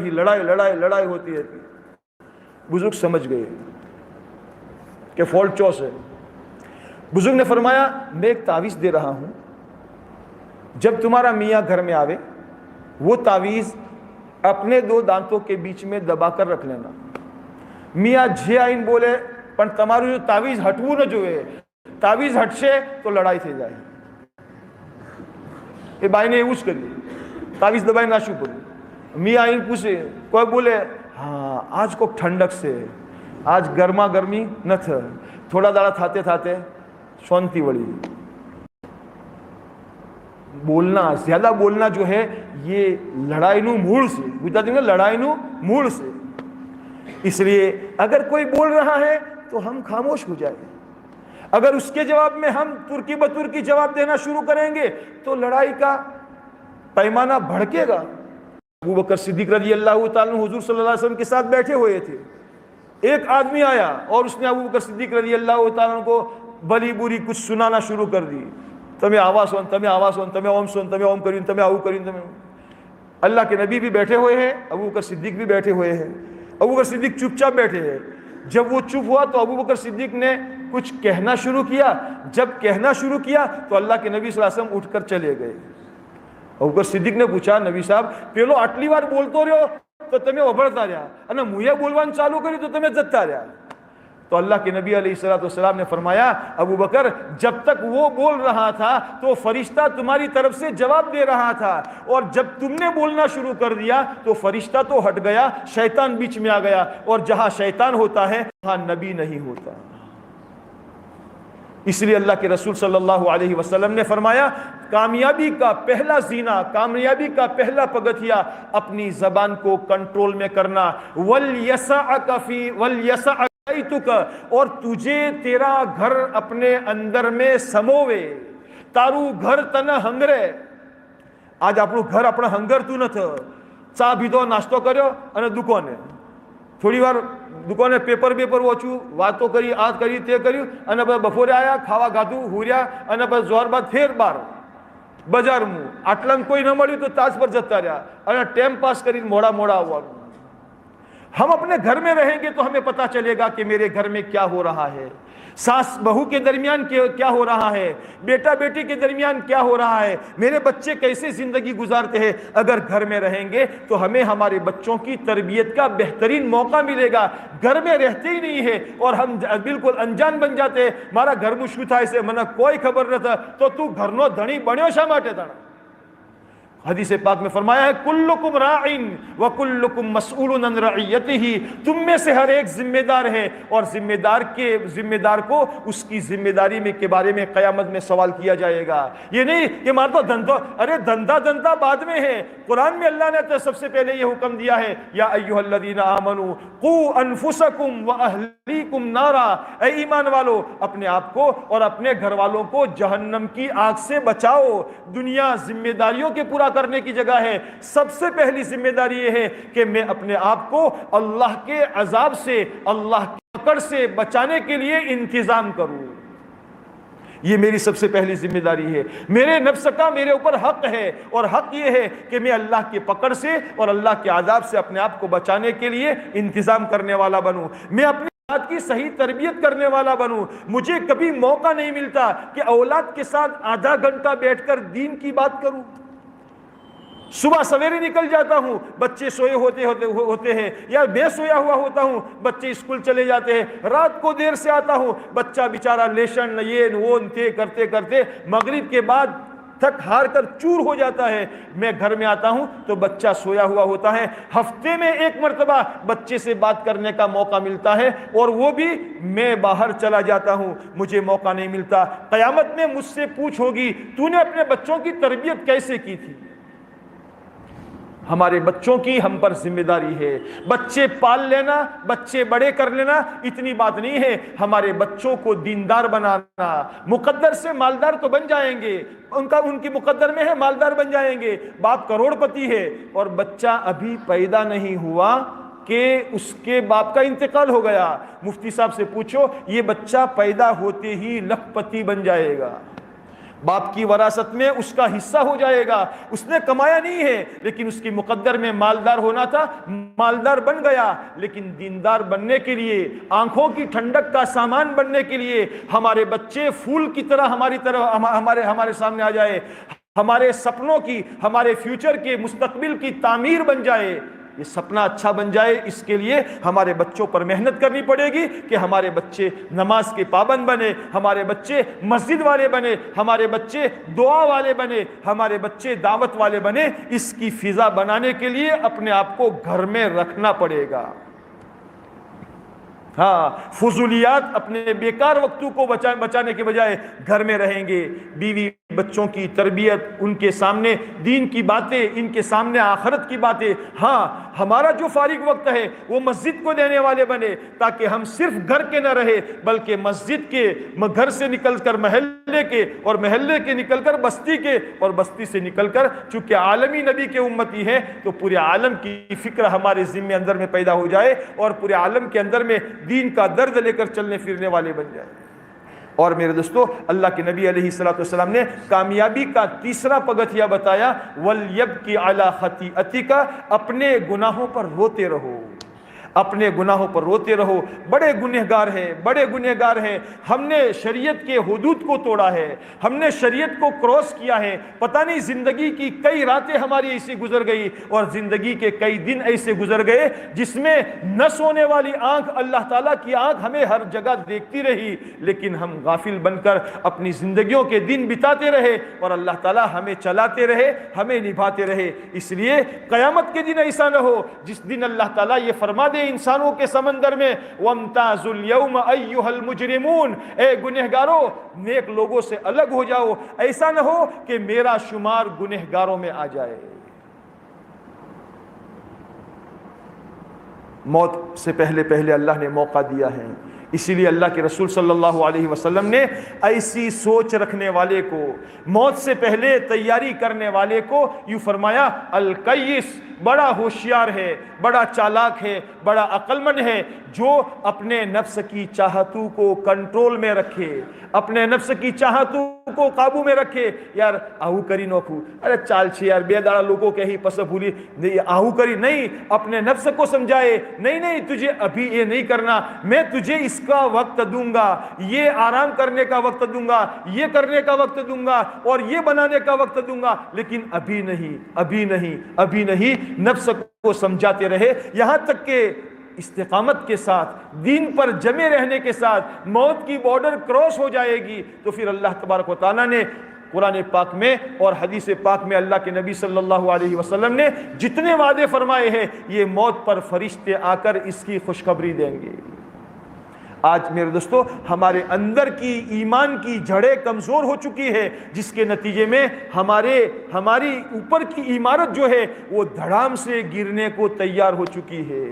ہوتی رہتی ہے۔ بزرگ سمجھ گئے کہ فالٹ چوس ہے۔ بزرگ نے فرمایا میں ایک تعویذ دے رہا ہوں، جب تمہارا میاں گھر میں آوے وہ تعویذ اپنے دو دانتوں کے بیچ میں دبا کر رکھ لینا، میاں جے آئین بولے پر تمہارو جو تعویذ ہٹو نہ جو ہے، تعویذ ہٹشے تو لڑائی تھے جائے۔ یہ بھائی نے یوز کری تعویذ دبائی نہ شو پڑی، میاں آئین پوچھے کوئی بولے ہاں آج کو ٹھنڈک سے، آج گرما گرمی نہ تھا، تھوڑا داڑا تھاتے تھاتے شانتی وڑی۔ بولنا، زیادہ بولنا جو ہے یہ لڑائی نو موڑ سے، بتا دیں گے لڑائی نو موڑ سے۔ اس لیے اگر کوئی بول رہا ہے تو ہم خاموش ہو جائیں، اگر اس کے جواب میں ہم ترکی بترکی جواب دینا شروع کریں گے تو لڑائی کا پیمانہ بڑھکے گا۔ ابو بکر صدیق رضی اللہ تعالیٰ حضور صلی اللہ علیہ وسلم کے ساتھ بیٹھے ہوئے تھے، ایک آدمی آیا اور اس نے ابو بکر صدیق رضی اللہ تعالیٰ عنہ کو بلی بری کچھ سنانا شروع کر دی. تمہیں آواز سن، تمہیں آواز سن، تمہیں اوم سن، تمہیں اوم کرین، تمہیں آؤ کرین، تمہیں. اللہ کے نبی بھی بیٹھے ہوئے ہیں، ابو بکر صدیق بھی بیٹھے ہوئے ہیں. ابو بکر صدیق چپ چاپ بیٹھے ہیں. جب وہ چپ ہوا تو ابو بکر صدیق نے کچھ کہنا شروع کیا. جب کہنا شروع کیا تو اللہ کے نبی صلی اللہ علیہ وسلم اٹھ کر چلے گئے. ابو بکر صدیق نے پوچھا نبی صاحب પેલો આટલી વાર બોલતો રહ્યો તો તમે ઓભળતા રહ્યા અને મુએ બોલવાનું ચાલુ કર્યું તો તમે જતા રહ્યા. تو اللہ کے نبی علیہ الصلوۃ والسلام نے فرمایا ابو بکر جب تک وہ بول رہا تھا تو فرشتہ تمہاری طرف سے جواب دے رہا تھا، اور جب تم نے بولنا شروع کر دیا تو فرشتہ تو ہٹ گیا، شیطان بیچ میں آ گیا، اور جہاں شیطان ہوتا ہے وہاں نبی نہیں ہوتا. اس لیے اللہ کے رسول صلی اللہ علیہ وسلم نے فرمایا کامیابی کا پہلا زینہ، کامیابی کا پہلا پگتھیا اپنی زبان کو کنٹرول میں کرنا. وَلْيَسَعَكَ فِي وَلْيَسَعَكَ اور تجھے تیرا گھر اپنے اندر میں سموے. તારું ઘર તને હંગરે. આજ આપણું ઘર આપણા હંગરતું નથી. ચા પીધો, નાસ્તો કર્યો અને દુકાને થોડી વાર દુકાને પેપર વાંચ્યું, વાતો કરી, આ કરી તે કર્યું, અને પછી બપોરે આવ્યા, ખાવા ખાધું, હુર્યા, અને પછી જોર બાદ ફેર બાર બજારમાં. આટલામાં કોઈ ન મળ્યું તો તાજ પર જતા રહ્યા અને ટાઈમ પાસ કરીને મોડા મોડા આવવાનું. ہم اپنے گھر میں رہیں گے تو ہمیں پتہ چلے گا کہ میرے گھر میں کیا ہو رہا ہے، ساس بہو کے درمیان کیا ہو رہا ہے، بیٹا بیٹی کے درمیان کیا ہو رہا ہے، میرے بچے کیسے زندگی گزارتے ہیں. اگر گھر میں رہیں گے تو ہمیں ہمارے بچوں کی تربیت کا بہترین موقع ملے گا. گھر میں رہتے ہی نہیں ہے اور ہم بالکل انجان بن جاتے ہیں. مارا گھر میں شو تھا اسے મને કોઈ ખબર નતા તો તું ઘરનો ધણી બન્યો શા માટે તને. حدیث پاک میں فرمایا ہے کلکم راعٍ وکلکم مسئول عن رعیتہ. تم میں سے ہر ایک ذمہ دار ہے اور ذمہ دار کو اس کی ذمہ داری کے بارے میں قیامت میں سوال کیا جائے گا. یہ نہیں کہ مار تو دھندا، ارے دھندا بعد میں ہے. قرآن میں اللہ نے تو سب سے پہلے یہ حکم دیا ہے یا ایھا الذین آمنوا قوا انفسکم واہلیکم نارا. اے ایمان والو اپنے آپ کو اور اپنے گھر والوں کو جہنم کی آگ سے بچاؤ. دنیا ذمہ داریوں کے پورا کرنے کی جگہ ہے. سب سے پہلی ذمہ داری یہ ہے کہ میں اپنے آپ کو اللہ کے عذاب سے، اللہ کی پکڑ سے بچانے کے لیے انتظام کروں. یہ میری سب سے پہلی ذمہ داری ہے. میرے نفس کا میرے اوپر حق ہے، اور حق یہ ہے کہ میں اللہ کی پکڑ سے اور اللہ کے عذاب سے اپنے آپ کو بچانے کے لیے انتظام کرنے والا بنوں. میں اپنی اولاد کی صحیح تربیت کرنے والا بنوں. مجھے کبھی موقع نہیں ملتا کہ اولاد کے ساتھ آدھا گھنٹہ بیٹھ کر دین کی بات کروں. صبح سویرے نکل جاتا ہوں، بچے سوئے ہوتے ہیں یا میں سویا ہوا ہوتا ہوں، بچے اسکول چلے جاتے ہیں. رات کو دیر سے آتا ہوں، بچہ بیچارہ لیشن یہ وہ کرتے کرتے مغرب کے بعد تھک ہار کر چور ہو جاتا ہے. میں گھر میں آتا ہوں تو بچہ سویا ہوا ہوتا ہے. ہفتے میں ایک مرتبہ بچے سے بات کرنے کا موقع ملتا ہے، اور وہ بھی میں باہر چلا جاتا ہوں، مجھے موقع نہیں ملتا. قیامت میں مجھ سے پوچھ ہوگی تو نے اپنے بچوں کی تربیت کیسے کی تھی. ہمارے بچوں کی ہم پر ذمہ داری ہے. بچے پال لینا، بچے بڑے کر لینا اتنی بات نہیں ہے. ہمارے بچوں کو دیندار بنانا. مقدر سے مالدار تو بن جائیں گے، ان کی مقدر میں ہے مالدار بن جائیں گے. باپ کروڑ پتی ہے اور بچہ ابھی پیدا نہیں ہوا کہ اس کے باپ کا انتقال ہو گیا. مفتی صاحب سے پوچھو، یہ بچہ پیدا ہوتے ہی لکھ پتی بن جائے گا. باپ کی وراثت میں اس کا حصہ ہو جائے گا. اس نے کمایا نہیں ہے لیکن اس کی مقدر میں مالدار ہونا تھا، مالدار بن گیا. لیکن دیندار بننے کے لیے، آنکھوں کی ٹھنڈک کا سامان بننے کے لیے ہمارے بچے پھول کی طرح ہمارے سامنے آ جائے، ہمارے سپنوں کی، ہمارے فیوچر کے مستقبل کی تعمیر بن جائے. یہ سپنا اچھا بن جائے اس کے لیے ہمارے بچوں پر محنت کرنی پڑے گی کہ ہمارے بچے نماز کے پابند بنے، ہمارے بچے مسجد والے بنے، ہمارے بچے دعا والے بنے، ہمارے بچے دعوت والے بنے. اس کی فضا بنانے کے لیے اپنے آپ کو گھر میں رکھنا پڑے گا. ہاں، فضولیات اپنے بیکار وقتوں کو بچانے کے بجائے گھر میں رہیں گے. بیوی بچوں کی تربیت، ان کے سامنے دین کی باتیں، ان کے سامنے آخرت کی باتیں. ہاں ہمارا جو فارغ وقت ہے وہ مسجد کو دینے والے بنے، تاکہ ہم صرف گھر کے نہ رہے بلکہ مسجد کے، گھر سے نکل کر محلے کے، اور محلے کے نکل کر بستی کے، اور بستی سے نکل کر، چونکہ عالمی نبی کے امتی ہیں تو پورے عالم کی فکر ہمارے ذمے اندر میں پیدا ہو جائے، اور پورے عالم کے اندر میں دین کا درد لے کر چلنے پھرنے والے بن جائے. اور میرے دوستو، اللہ کے نبی علیہ الصلوۃ والسلام نے کامیابی کا تیسرا پگتھیا بتایا، وَلْيَبْكِ عَلَى خَطِيئَتِكَ، اپنے گناہوں پر روتے رہو، اپنے گناہوں پر روتے رہو. بڑے گنہگار ہیں، بڑے گنہگار ہیں. ہم نے شریعت کے حدود کو توڑا ہے، ہم نے شریعت کو کراس کیا ہے. پتہ نہیں زندگی کی کئی راتیں ہماری ایسی گزر گئی، اور زندگی کے کئی دن ایسے گزر گئے جس میں نہ سونے والی آنکھ، اللہ تعالیٰ کی آنکھ ہمیں ہر جگہ دیکھتی رہی، لیکن ہم غافل بن کر اپنی زندگیوں کے دن بتاتے رہے، اور اللہ تعالیٰ ہمیں چلاتے رہے، ہمیں نبھاتے رہے. اس لیے قیامت کے دن ایسا نہ ہو جس دن اللہ تعالیٰ یہ فرما دے انسانوں کے سمندر میں، وَامْتَازُوا الْيَوْمَ أَيُّهَا الْمُجْرِمُونَ، اے گنہگاروں نیک لوگوں سے الگ ہو جاؤ. ایسا نہ ہو کہ میرا شمار گنہگاروں میں آ جائے. موت سے پہلے پہلے اللہ نے موقع دیا ہے، اسی لیے اللہ کے رسول صلی اللہ علیہ وسلم نے ایسی سوچ رکھنے والے کو، موت سے پہلے تیاری کرنے والے کو یوں فرمایا، القیس، بڑا ہوشیار ہے، بڑا چالاک ہے، بڑا عقل مند ہے، جو اپنے نفس کی چاہتوں کو کنٹرول میں رکھے، اپنے نفس کی چاہتوں کو قابو میں رکھے. یار آہو کری نوکھو، ارے چال چھ یار بے داڑا لوگوں کے ہی پس بھولی نہیں، آہو کری نہیں، اپنے نفس کو سمجھائے، نہیں نہیں تجھے ابھی یہ نہیں کرنا، میں تجھے اس کا وقت دوں گا، یہ آرام کرنے کا وقت دوں گا، یہ کرنے کا وقت دوں گا، اور یہ بنانے کا وقت دوں گا، لیکن ابھی نہیں، ابھی نہیں، ابھی نہیں. نفس کو سمجھاتے رہے، یہاں تک کہ استقامت کے ساتھ، دین پر جمے رہنے کے ساتھ موت کی بارڈر کراس ہو جائے گی تو پھر اللہ تبارک و تعالیٰ نے قرآن پاک میں اور حدیث پاک میں اللہ کے نبی صلی اللہ علیہ وسلم نے جتنے وعدے فرمائے ہیں، یہ موت پر فرشتے آ کر اس کی خوشخبری دیں گے. آج میرے دوستو ہمارے اندر کی ایمان کی جڑیں کمزور ہو چکی ہے، جس کے نتیجے میں ہماری اوپر کی عمارت جو ہے وہ دھڑام سے گرنے کو تیار ہو چکی ہے،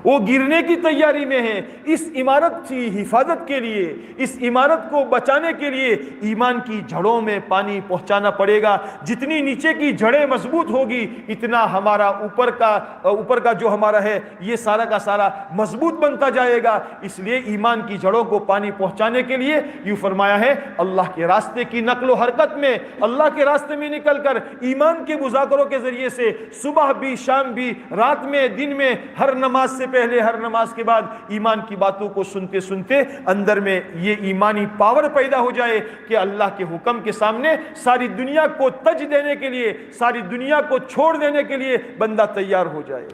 وہ گرنے کی تیاری میں ہے. اس عمارت کی حفاظت کے لیے، اس عمارت کو بچانے کے لیے ایمان کی جڑوں میں پانی پہنچانا پڑے گا. جتنی نیچے کی جڑیں مضبوط ہوگی اتنا ہمارا اوپر کا جو ہمارا ہے یہ سارا کا سارا مضبوط بنتا جائے گا. اس لیے ایمان کی جڑوں کو پانی پہنچانے کے لیے یوں فرمایا ہے، اللہ کے راستے کی نقل و حرکت میں، اللہ کے راستے میں نکل کر ایمان کے مذاکروں کے ذریعے سے صبح بھی، شام بھی، رات میں، دن میں، ہر نماز سے پہلے، ہر نماز کے بعد ایمان کی باتوں کو سنتے سنتے اندر میں یہ ایمانی پاور پیدا ہو جائے کہ اللہ کے حکم کے سامنے ساری دنیا کو تج دینے کے لیے، ساری دنیا کو چھوڑ دینے کے لیے بندہ تیار ہو جائے.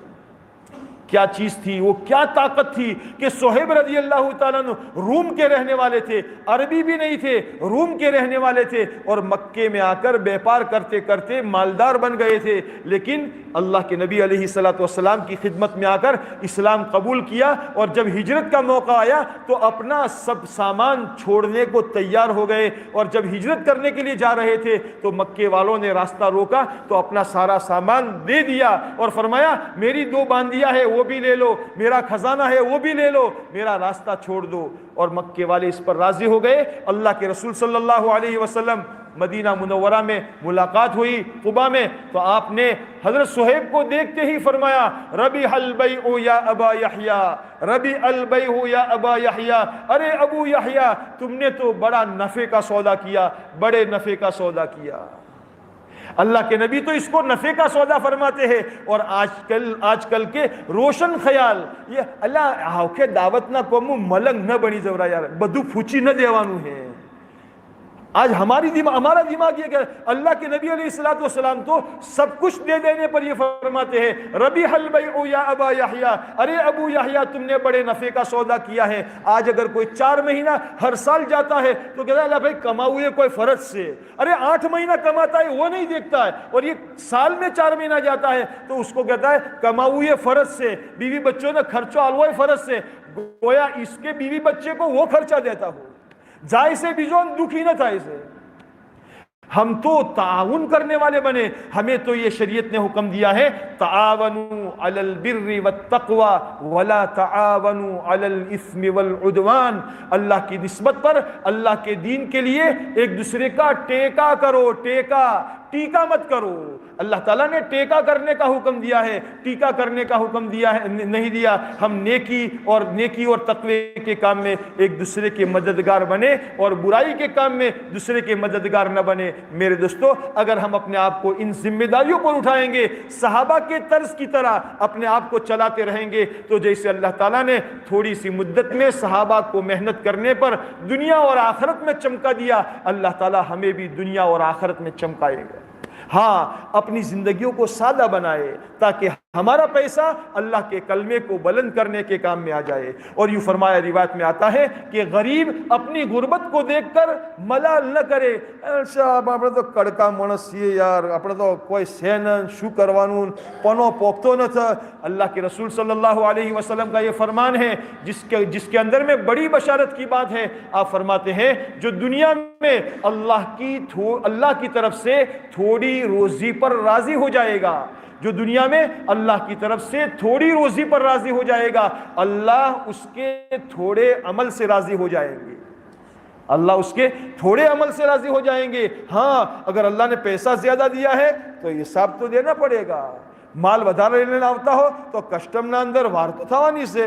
کیا چیز تھی وہ، کیا طاقت تھی کہ صہیب رضی اللہ تعالیٰ عنہ روم کے رہنے والے تھے، عربی بھی نہیں تھے، روم کے رہنے والے تھے، اور مکے میں آ کر بیپار کرتے کرتے مالدار بن گئے تھے، لیکن اللہ کے نبی علیہ الصلوۃ والسلام کی خدمت میں آ کر اسلام قبول کیا، اور جب ہجرت کا موقع آیا تو اپنا سب سامان چھوڑنے کو تیار ہو گئے. اور جب ہجرت کرنے کے لیے جا رہے تھے تو مکے والوں نے راستہ روکا تو اپنا سارا سامان دے دیا اور فرمایا میری 2 باندیاں ہے وہ بھی لے لو، میرا خزانہ ہے وہ بھی لے لو، میرا راستہ چھوڑ دو. اور مکے والے اس پر راضی ہو گئے. اللہ کے رسول صلی اللہ علیہ وسلم مدینہ منورہ میں ملاقات ہوئی قباء میں، تو آپ نے حضرت صہیب کو دیکھتے ہی فرمایا، ربیح البیع یا ابا یحییٰ، ربیح البیع یا ابا یحییٰ، ارے ابو یحییٰ تم نے تو بڑا نفع کا سودا کیا، بڑے نفع کا سودا کیا. اللہ کے نبی تو اس کو نفع کا سودا فرماتے ہیں. اور آج کل کے روشن خیال یہ اللہ آو کے دعوت نہ کو ملنگ نہ بنی زورا یار بدو پھوچی نہ دیوانو ہے. آج ہمارا دماغ یہ کہ اللہ کے نبی علیہ الصلوۃ والسلام تو سب کچھ دے دینے پر یہ فرماتے ہیں، ربیح البیع یا ابا یحییٰ، ارے ابو یحییٰ تم نے بڑے نفع کا سودا کیا ہے. آج اگر کوئی 4 مہینہ ہر سال جاتا ہے تو کہتا ہے اللہ بھائی کماؤ کوئی فرض سے، ارے 8 مہینہ کماتا ہے وہ نہیں دیکھتا ہے، اور یہ سال میں 4 مہینہ جاتا ہے تو اس کو کہتا ہے کماؤ فرض سے، بیوی بچوں نے خرچہ الوائے فرض سے، گویا اس کے بیوی بچے کو وہ خرچہ دیتا ہو. جائے سے بیجون دکھی نہ تھا اسے. ہم تو تعاون کرنے والے بنے. ہمیں تو یہ شریعت نے حکم دیا ہے تعاونوا علی البر والتقوی ولا تعاونوا علی الاثم والعدوان. اللہ کی نسبت پر, اللہ کے دین کے لیے ایک دوسرے کا ٹیکا کرو, ٹیکا مت کرو. اللہ تعالیٰ نے ٹیکا کرنے کا حکم دیا ہے, ٹیکا کرنے کا حکم دیا ہے نہیں دیا. ہم نیکی اور تقوی کے کام میں ایک دوسرے کے مددگار بنے اور برائی کے کام میں دوسرے کے مددگار نہ بنے. میرے دوستو, اگر ہم اپنے آپ کو ان ذمہ داریوں پر اٹھائیں گے, صحابہ کے طرز کی طرح اپنے آپ کو چلاتے رہیں گے, تو جیسے اللہ تعالیٰ نے تھوڑی سی مدت میں صحابہ کو محنت کرنے پر دنیا اور آخرت میں چمکا دیا, اللہ تعالیٰ ہمیں بھی دنیا اور آخرت میں چمکائے گا. ہاں, اپنی زندگیوں کو سادہ بنائے تاکہ ہمارا پیسہ اللہ کے کلمے کو بلند کرنے کے کام میں آ جائے. اور یوں فرمایا, روایت میں آتا ہے کہ غریب اپنی غربت کو دیکھ کر ملال نہ کرے, صاحب આપણે તો કડકા માણસ છીએ યાર, આપણે તો કોઈ છે ને, શું કરવાનું, પનો પોખતો નથી. اللہ کے رسول صلی اللہ علیہ وسلم کا یہ فرمان ہے جس کے اندر میں بڑی بشارت کی بات ہے. آپ فرماتے ہیں جو دنیا میں اللہ کی طرف سے تھوڑی روزی پر راضی ہو جائے گا, جو دنیا میں اللہ کی طرف سے تھوڑی روزی پر راضی ہو جائے گا, اللہ اس کے تھوڑے عمل سے راضی ہو جائیں گے. اللہ اس کے تھوڑے عمل سے راضی ہو جائیں گے. ہاں, اگر اللہ نے پیسہ زیادہ دیا ہے تو حساب تو دینا پڑے گا. માલ વધારે લઈને આવતા હો તો કસ્ટમના અંદર વાર તો થવાની છે,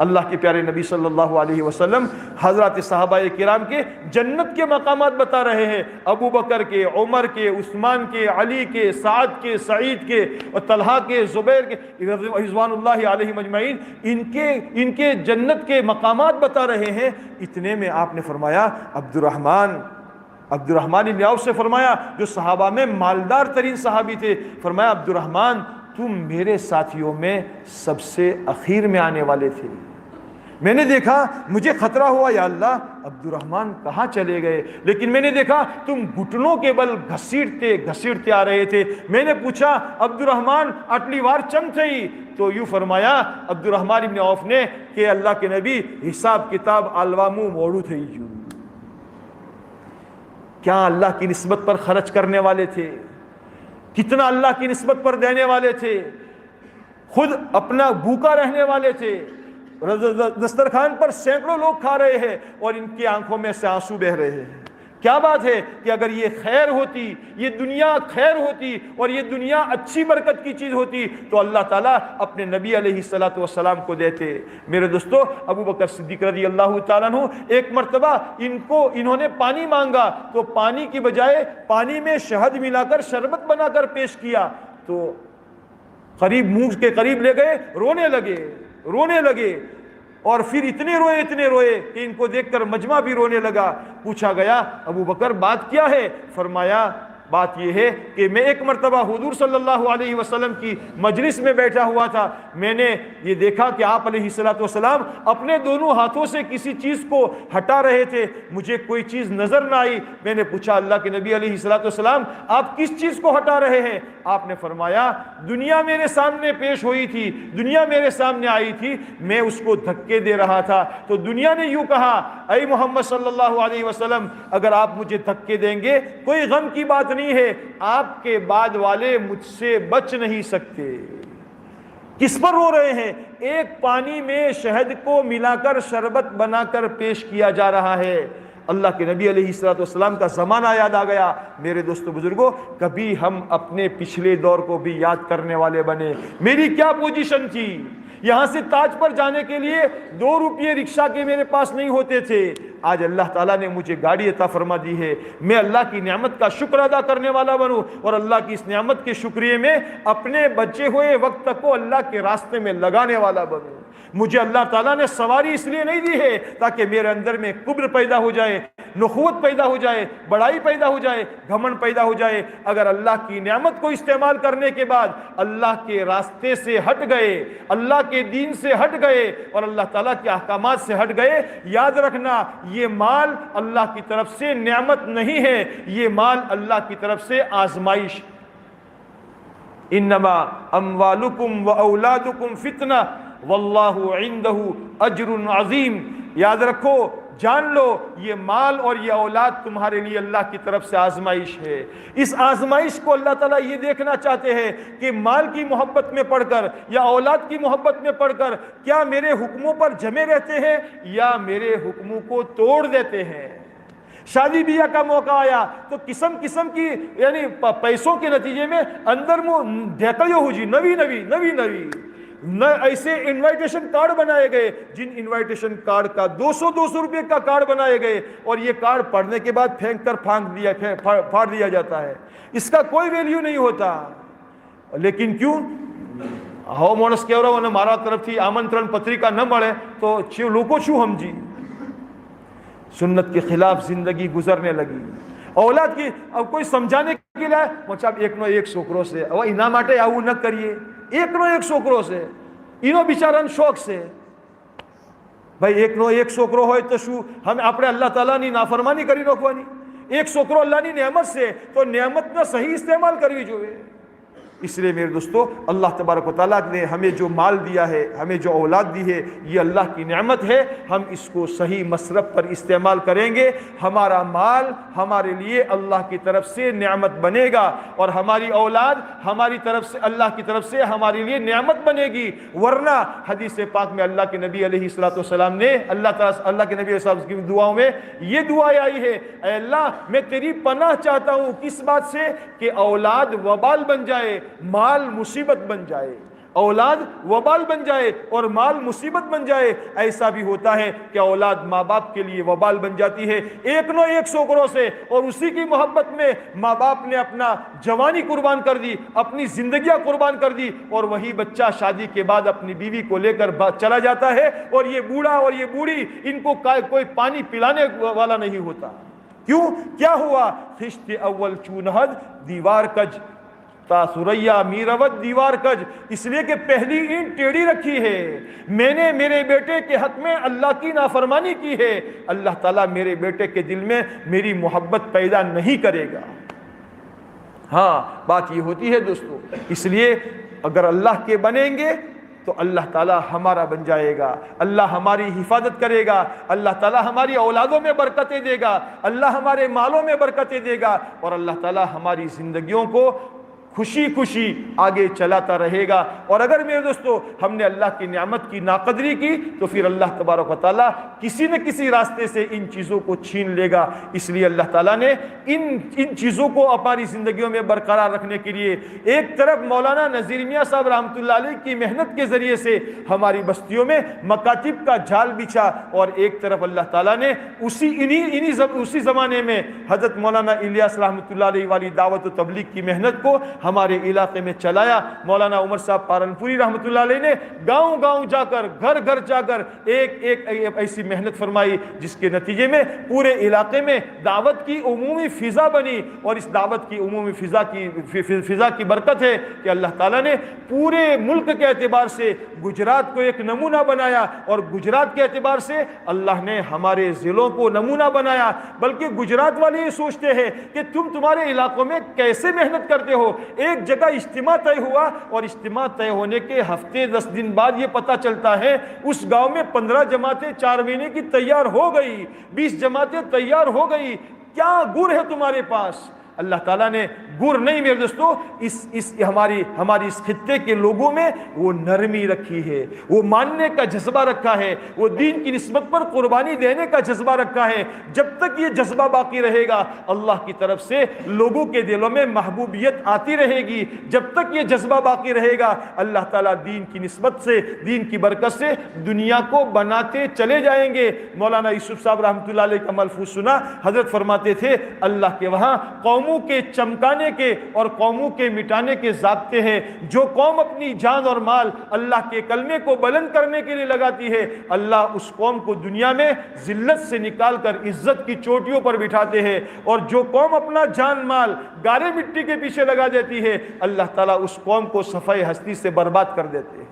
اللہ کے پیارے نبی صلی اللہ علیہ وسلم حضرات صحابہ کرام کے جنت کے مقامات بتا رہے ہیں. ابو بکر کے, عمر کے, عثمان کے, علی کے, سعد کے, سعید کے, اور طلحہ کے, زبیر کے, رضوان اللہ علیہ مجمعین, ان کے جنت کے مقامات بتا رہے ہیں. اتنے میں آپ نے فرمایا عبد الرحمن بن عوف سے فرمایا, جو صحابہ میں مالدار ترین صحابی تھے, فرمایا عبد الرحمن تم میرے ساتھیوں میں سب سے اخیر میں آنے والے تھے. میں نے دیکھا, مجھے خطرہ ہوا یا اللہ عبد الرحمن کہاں چلے گئے, لیکن میں نے دیکھا تم گھٹنوں کے بل گھسیٹتے آ رہے تھے. میں نے پوچھا عبد الرحمن آٹلی وار چم تھی, تو یوں فرمایا عبد الرحمن ابن عوف نے کہ اللہ کے نبی حساب کتاب آلوامو موڑو تھے. کیا اللہ کی نسبت پر خرچ کرنے والے تھے, کتنا اللہ کی نسبت پر دینے والے تھے, خود اپنا بھوکا رہنے والے تھے. دسترخوان پر سینکڑوں لوگ کھا رہے ہیں اور ان کی آنکھوں میں سے آنسو بہ رہے ہیں. کیا بات ہے کہ اگر یہ خیر ہوتی, یہ دنیا خیر ہوتی اور یہ دنیا اچھی برکت کی چیز ہوتی تو اللہ تعالیٰ اپنے نبی علیہ الصلوۃ والسلام کو دیتے. میرے دوستو, ابو بکر صدیق رضی اللہ تعالیٰ عنہ ایک مرتبہ انہوں نے پانی مانگا تو پانی کی بجائے پانی میں شہد ملا کر شربت بنا کر پیش کیا, تو قریب منہ کے قریب لے گئے, رونے لگے اور پھر اتنے روئے کہ ان کو دیکھ کر مجمع بھی رونے لگا. پوچھا گیا ابو بکر بات کیا ہے؟ فرمایا بات یہ ہے کہ میں ایک مرتبہ حضور صلی اللہ علیہ وسلم کی مجلس میں بیٹھا ہوا تھا, میں نے یہ دیکھا کہ آپ علیہ الصلوۃ والسلام اپنے دونوں ہاتھوں سے کسی چیز کو ہٹا رہے تھے, مجھے کوئی چیز نظر نہ آئی. میں نے پوچھا اللہ کے نبی علیہ الصلوۃ والسلام آپ کس چیز کو ہٹا رہے ہیں؟ آپ نے فرمایا دنیا میرے سامنے پیش ہوئی تھی, دنیا میرے سامنے آئی تھی, میں اس کو دھکے دے رہا تھا. تو دنیا نے یوں کہا اے محمد صلی اللہ علیہ وسلم اگر آپ مجھے دھکے دیں گے کوئی غم کی بات نہیں ہے, آپ کے بعد والے مجھ سے بچ نہیں سکتے. کس پر رو رہے ہیں؟ ایک پانی میں شہد کو ملا کر شربت بنا کر پیش کیا جا رہا ہے. اللہ کے نبی علیہ الصلوۃ والسلام کا زمانہ یاد آ گیا. میرے دوستو بزرگوں, کبھی ہم اپنے پچھلے دور کو بھی یاد کرنے والے بنے. میری کیا پوزیشن تھی, یہاں سے تاج پر جانے کے لیے 2 روپے رکشہ کے میرے پاس نہیں ہوتے تھے. آج اللہ تعالیٰ نے مجھے گاڑی عطا فرما دی ہے, میں اللہ کی نعمت کا شکر ادا کرنے والا بنوں اور اللہ کی اس نعمت کے شکریہ میں اپنے بچے ہوئے وقت کو اللہ کے راستے میں لگانے والا بنوں. مجھے اللہ تعالیٰ نے سواری اس لیے نہیں دی ہے تاکہ میرے اندر میں کبر پیدا ہو جائے, نخوت پیدا ہو جائے, بڑائی پیدا ہو جائے, گھمنڈ پیدا ہو جائے. اگر اللہ کی نعمت کو استعمال کرنے کے بعد اللہ کے راستے سے ہٹ گئے, اللہ کے دین سے ہٹ گئے اور اللہ تعالیٰ کے احکامات سے ہٹ گئے, یاد رکھنا یہ مال اللہ کی طرف سے نعمت نہیں ہے, یہ مال اللہ کی طرف سے آزمائش. انما اموالکم و اولادکم فتنہ واللہ عندہ اجر عظیم. یاد رکھو، جان لو، یہ مال اور یہ اولاد تمہارے لیے اللہ کی طرف سے آزمائش ہے. اس آزمائش کو اللہ تعالیٰ یہ دیکھنا چاہتے ہیں کہ مال کی محبت میں پڑھ کر یا اولاد کی محبت میں پڑھ کر کیا میرے حکموں پر جمے رہتے ہیں یا میرے حکموں کو توڑ دیتے ہیں. شادی بیاہ کا موقع آیا تو قسم قسم کی یعنی پیسوں کے نتیجے میں اندر ڈھکڑیوں ہو جی نوی ایسے انوائٹیشن کارڈ بنائے گئے جن انوائٹیشن کارڈ کا 200 روپے کا کارڈ بنائے گئے اور یہ کارڈ پڑھنے کے بعد پھینک کر پھاڑ دیا جاتا ہے. اس کا کوئی ویلیو نہیں ہوتا. لیکن کیوں؟ ہو مانس کہہ رہا ہوں ہمارا طرف تھی آمنترن پتریکا نہ ملے تو لوگوں چھو ہم جی. سنت کے خلاف زندگی گزرنے لگی. اولاد کی اب کوئی سمجھانے کے لیے مچاب ایک نو ایک چھوکروں سے اب اینا ماٹے آؤ نہ کریے. ایک نو ایک چھوکروں سے انہوں بیچارن شوق سے بھائی ایک نو ایک چھوکرو ہوئے تو شو ہم اپنے اللہ تعالیٰ نے نافرمانی کری روکوانی. ایک چھوکرو اللہ نے نعمت سے تو نعمت نہ صحیح استعمال کرવી જોઈએ. اس لیے میرے دوستو اللہ تبارک و تعالیٰ نے ہمیں جو مال دیا ہے، ہمیں جو اولاد دی ہے، یہ اللہ کی نعمت ہے. ہم اس کو صحیح مصرف پر استعمال کریں گے، ہمارا مال ہمارے لیے اللہ کی طرف سے نعمت بنے گا اور ہماری اولاد ہماری طرف سے اللہ کی طرف سے ہمارے لیے نعمت بنے گی. ورنہ حدیث پاک میں اللہ کے نبی علیہ السلام نے اللہ کے نبی علیہ السلام کی دعاؤں میں یہ دعا آئی ہے، اے اللہ میں تیری پناہ چاہتا ہوں کس بات سے کہ اولاد وبال بن جائے، مال مصیبت بن جائے. اولاد وبال بن جائے اور مال مصیبت بن جائے. ایسا بھی ہوتا ہے کہ اولاد ماں باپ کے لیے وبال بن جاتی ہے ایک نو ایک چھوکروں سے، اور اسی کی محبت میں ماں باپ نے اپنا جوانی قربان کر دی، اپنی زندگیاں قربان کر دی، اور وہی بچہ شادی کے بعد اپنی بیوی کو لے کر چلا جاتا ہے اور یہ بوڑھا اور یہ بوڑھی ان کو کوئی پانی پلانے والا نہیں ہوتا. کیوں؟ کیا ہوا؟ خشت اول چونہد دیوار کج تا سریا میروت دیوار کج. اس لیے کہ پہلی اینٹ ٹیڑھی رکھی ہے. میں نے میرے بیٹے کے حق میں اللہ کی نافرمانی کی ہے. اللہ تعالیٰ میرے بیٹے کے دل میں میری محبت پیدا نہیں کرے گا. ہاں بات یہ ہوتی ہے دوستو. اس لیے اگر اللہ کے بنیں گے تو اللہ تعالیٰ ہمارا بن جائے گا، اللہ ہماری حفاظت کرے گا، اللہ تعالیٰ ہماری اولادوں میں برکتیں دے گا، اللہ ہمارے مالوں میں برکتیں دے گا، اور اللہ تعالیٰ ہماری زندگیوں کو خوشی خوشی آگے چلاتا رہے گا. اور اگر میرے دوستو ہم نے اللہ کی نعمت کی ناقدری کی تو پھر اللہ تبارک و تعالیٰ کسی نہ کسی راستے سے ان چیزوں کو چھین لے گا. اس لیے اللہ تعالیٰ نے ان چیزوں کو ہماری زندگیوں میں برقرار رکھنے کے لیے ایک طرف مولانا نذیر میاں صاحب رحمۃ اللہ علیہ کی محنت کے ذریعے سے ہماری بستیوں میں مکاتب کا جال بچھا، اور ایک طرف اللہ تعالیٰ نے اسی زمانے میں حضرت مولانا الیاس رحمۃ اللہ علیہ والی دعوت و تبلیغ کی محنت کو ہمارے علاقے میں چلایا. مولانا عمر صاحب پارنپوری رحمۃ اللہ علیہ نے گاؤں گاؤں جا کر گھر گھر جا کر ایک ایسی محنت فرمائی جس کے نتیجے میں پورے علاقے میں دعوت کی عمومی فضا بنی. اور اس دعوت کی عمومی فضا کی برکت ہے کہ اللہ تعالیٰ نے پورے ملک کے اعتبار سے گجرات کو ایک نمونہ بنایا، اور گجرات کے اعتبار سے اللہ نے ہمارے ضلعوں کو نمونہ بنایا. بلکہ گجرات والے یہ سوچتے ہیں کہ تمہارے علاقوں میں کیسے محنت کرتے ہو. ایک جگہ اجتماع طے ہوا، اور اجتماع طے ہونے کے ہفتے 10 دن بعد یہ پتہ چلتا ہے اس گاؤں میں 15 جماعتیں 4 مہینے کی تیار ہو گئی، 20 جماعتیں تیار ہو گئی. کیا گر ہے تمہارے پاس؟ اللہ تعالیٰ نے گر نہیں میرے دوستو ہماری اس خطے کے لوگوں میں وہ نرمی رکھی ہے، وہ ماننے کا جذبہ رکھا ہے، وہ دین کی نسبت پر قربانی دینے کا جذبہ رکھا ہے. جب تک یہ جذبہ باقی رہے گا اللہ کی طرف سے لوگوں کے دلوں میں محبوبیت آتی رہے گی. جب تک یہ جذبہ باقی رہے گا اللہ تعالیٰ دین کی نسبت سے، دین کی برکت سے دنیا کو بناتے چلے جائیں گے. مولانا یوسف صاحب رحمۃ اللہ علیہ کا ملفوظ سنا، حضرت فرماتے تھے اللہ کے وہاں قوموں کے چمکانے کے اور قوموں کے مٹانے کے ضابطے ہیں. جو قوم اپنی جان اور مال اللہ کے کلمے کو بلند کرنے کے لیے لگاتی ہے، اللہ اس قوم کو دنیا میں ذلت سے نکال کر عزت کی چوٹیوں پر بٹھاتے ہیں. اور جو قوم اپنا جان مال گارے مٹی کے پیچھے لگا دیتی ہے اللہ تعالیٰ اس قوم کو صفحہ ہستی سے برباد کر دیتے ہیں.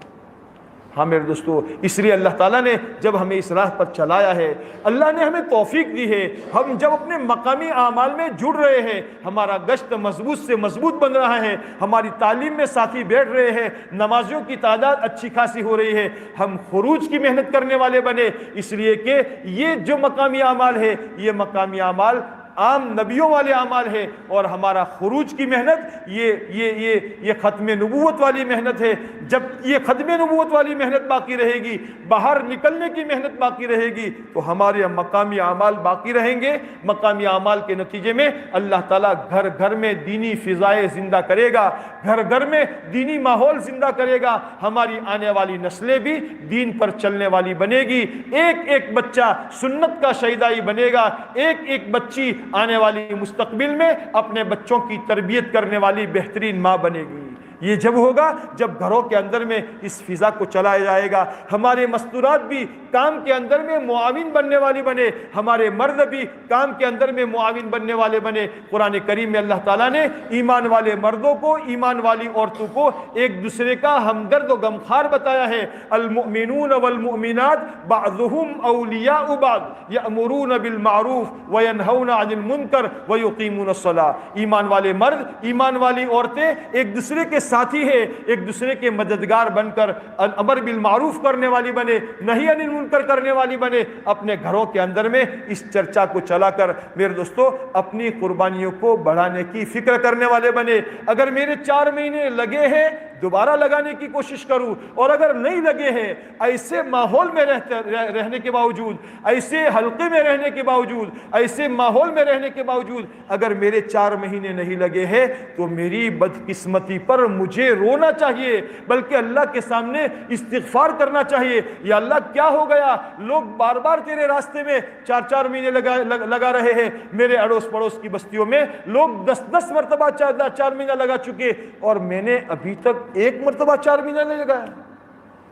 ہاں میرے دوستو، اس لیے اللہ تعالیٰ نے جب ہمیں اس راہ پر چلایا ہے، اللہ نے ہمیں توفیق دی ہے، ہم جب اپنے مقامی اعمال میں جڑ رہے ہیں، ہمارا گشت مضبوط سے مضبوط بن رہا ہے، ہماری تعلیم میں ساتھی بیٹھ رہے ہیں، نمازیوں کی تعداد اچھی خاصی ہو رہی ہے، ہم خروج کی محنت کرنے والے بنے، اس لیے کہ یہ جو مقامی اعمال ہے یہ مقامی اعمال عام نبیوں والے اعمال ہے، اور ہمارا خروج کی محنت یہ ختم نبوت والی محنت ہے۔ جب یہ ختم نبوت والی محنت باقی رہے گی، باہر نکلنے کی محنت باقی رہے گی، تو ہمارے مقامی اعمال باقی رہیں گے۔ مقامی اعمال کے نتیجے میں اللہ تعالیٰ گھر گھر میں دینی فضائیں زندہ کرے گا، گھر گھر میں دینی ماحول زندہ کرے گا، ہماری آنے والی نسلیں بھی دین پر چلنے والی بنے گی، ایک ایک بچہ سنت کا شہیدائی بنے گا، ایک ایک بچی آنے والی مستقبل میں اپنے بچوں کی تربیت کرنے والی بہترین ماں بنے گی۔ یہ جب ہوگا جب گھروں کے اندر میں اس فضا کو چلایا جائے گا، ہمارے مستورات بھی کام کے اندر میں معاون بننے والی بنے، ہمارے مرد بھی کام کے اندر میں معاون بننے والے بنے۔ قرآن کریم میں اللہ تعالیٰ نے ایمان والے مردوں کو، ایمان والی عورتوں کو ایک دوسرے کا ہمدرد و غمخوار بتایا ہے۔ المؤمنون والمؤمنات بعضهم اولیاء بعض یأمرون بالمعروف وینہون عن المنکر ویقیمون الصلاۃ۔ ایمان والے مرد، ایمان والی عورتیں ایک دوسرے کے ساتھی ہے، ایک دوسرے کے مددگار بن کر امر بالمعروف کرنے والی بنے، نہی عن المنکر کرنے والی بنے۔ اپنے گھروں کے اندر میں اس چرچا کو چلا کر میرے دوستو اپنی قربانیوں کو بڑھانے کی فکر کرنے والے بنے۔ اگر میرے 4 مہینے لگے ہیں دوبارہ لگانے کی کوشش کروں، اور اگر نہیں لگے ہیں ایسے ماحول میں رہنے کے باوجود، ایسے حلقے میں رہنے کے باوجود، ایسے ماحول میں رہنے کے باوجود اگر میرے 4 مہینے نہیں لگے ہیں تو میری بدقسمتی پر مجھے رونا چاہیے، بلکہ اللہ کے سامنے استغفار کرنا چاہیے۔ یا اللہ کیا ہو گیا، لوگ بار بار تیرے راستے میں 4 مہینے لگا رہے ہیں، میرے اڑوس پڑوس کی بستیوں میں لوگ 10 مرتبہ 4 مہینہ لگا چکے، اور میں نے ابھی تک 1 مرتبہ 4 مہینہ نہیں لگایا۔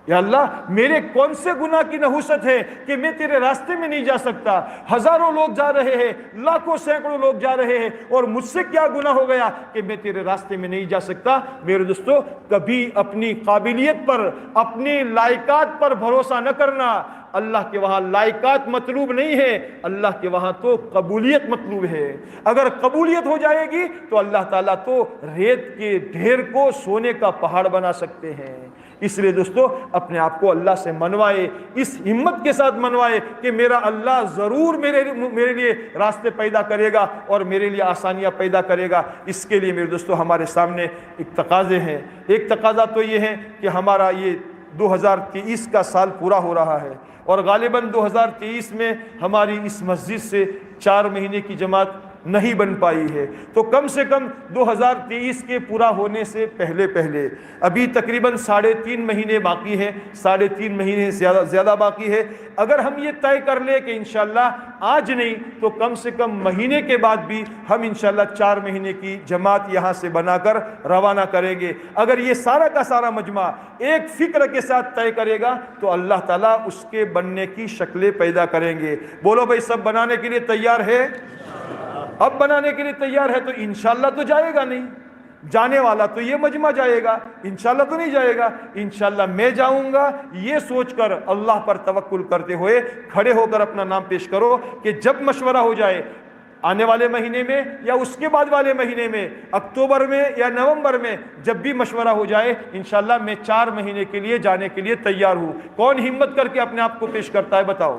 یا اللہ میرے کون سے گناہ کی نحوست ہے کہ میں تیرے راستے میں نہیں جا سکتا؟ ہزاروں لوگ جا رہے ہیں، لاکھوں سینکڑوں لوگ جا رہے ہیں، اور مجھ سے کیا گناہ ہو گیا کہ میں تیرے راستے میں نہیں جا سکتا؟ میرے دوستو کبھی اپنی قابلیت پر، اپنی لائقات پر بھروسہ نہ کرنا۔ اللہ کے وہاں لائقات مطلوب نہیں ہے، اللہ کے وہاں تو قبولیت مطلوب ہے۔ اگر قبولیت ہو جائے گی تو اللہ تعالیٰ تو ریت کے ڈھیر کو سونے کا پہاڑ بنا سکتے ہیں۔ اس لیے دوستو اپنے آپ کو اللہ سے منوائے، اس ہمت کے ساتھ منوائے کہ میرا اللہ ضرور میرے لیے راستے پیدا کرے گا اور میرے لیے آسانیاں پیدا کرے گا۔ اس کے لیے میرے دوستو ہمارے سامنے ایک تقاضے ہیں۔ ایک تقاضا تو یہ ہے کہ ہمارا یہ 2023 کا سال پورا ہو رہا ہے، اور غالباً 2023 میں ہماری اس مسجد سے 4 مہینے کی جماعت نہیں بن پائی ہے، تو کم سے کم 2023 کے پورا ہونے سے پہلے ابھی تقریباً 3.5 مہینے باقی ہیں، 3.5 مہینے زیادہ باقی ہے۔ اگر ہم یہ طے کر لیں کہ انشاءاللہ آج نہیں تو کم سے کم مہینے کے بعد بھی ہم انشاءاللہ 4 مہینے کی جماعت یہاں سے بنا کر روانہ کریں گے۔ اگر یہ سارا کا سارا مجمع ایک فکر کے ساتھ طے کرے گا تو اللہ تعالیٰ اس کے بننے کی شکلیں پیدا کریں گے۔ بولو بھائی سب بنانے کے لیے تیار ہے؟ اب بنانے کے لیے تیار ہے تو انشاءاللہ تو جائے گا نہیں، جانے والا تو یہ مجمع جائے گا، انشاءاللہ تو نہیں جائے گا۔ انشاءاللہ میں جاؤں گا، یہ سوچ کر اللہ پر توکل کرتے ہوئے کھڑے ہو کر اپنا نام پیش کرو کہ جب مشورہ ہو جائے آنے والے مہینے میں یا اس کے بعد والے مہینے میں، اکتوبر میں یا نومبر میں، جب بھی مشورہ ہو جائے انشاءاللہ میں 4 مہینے کے لیے جانے کے لیے تیار ہوں۔ کون ہمت کر کے اپنے آپ کو پیش کرتا ہے بتاؤ؟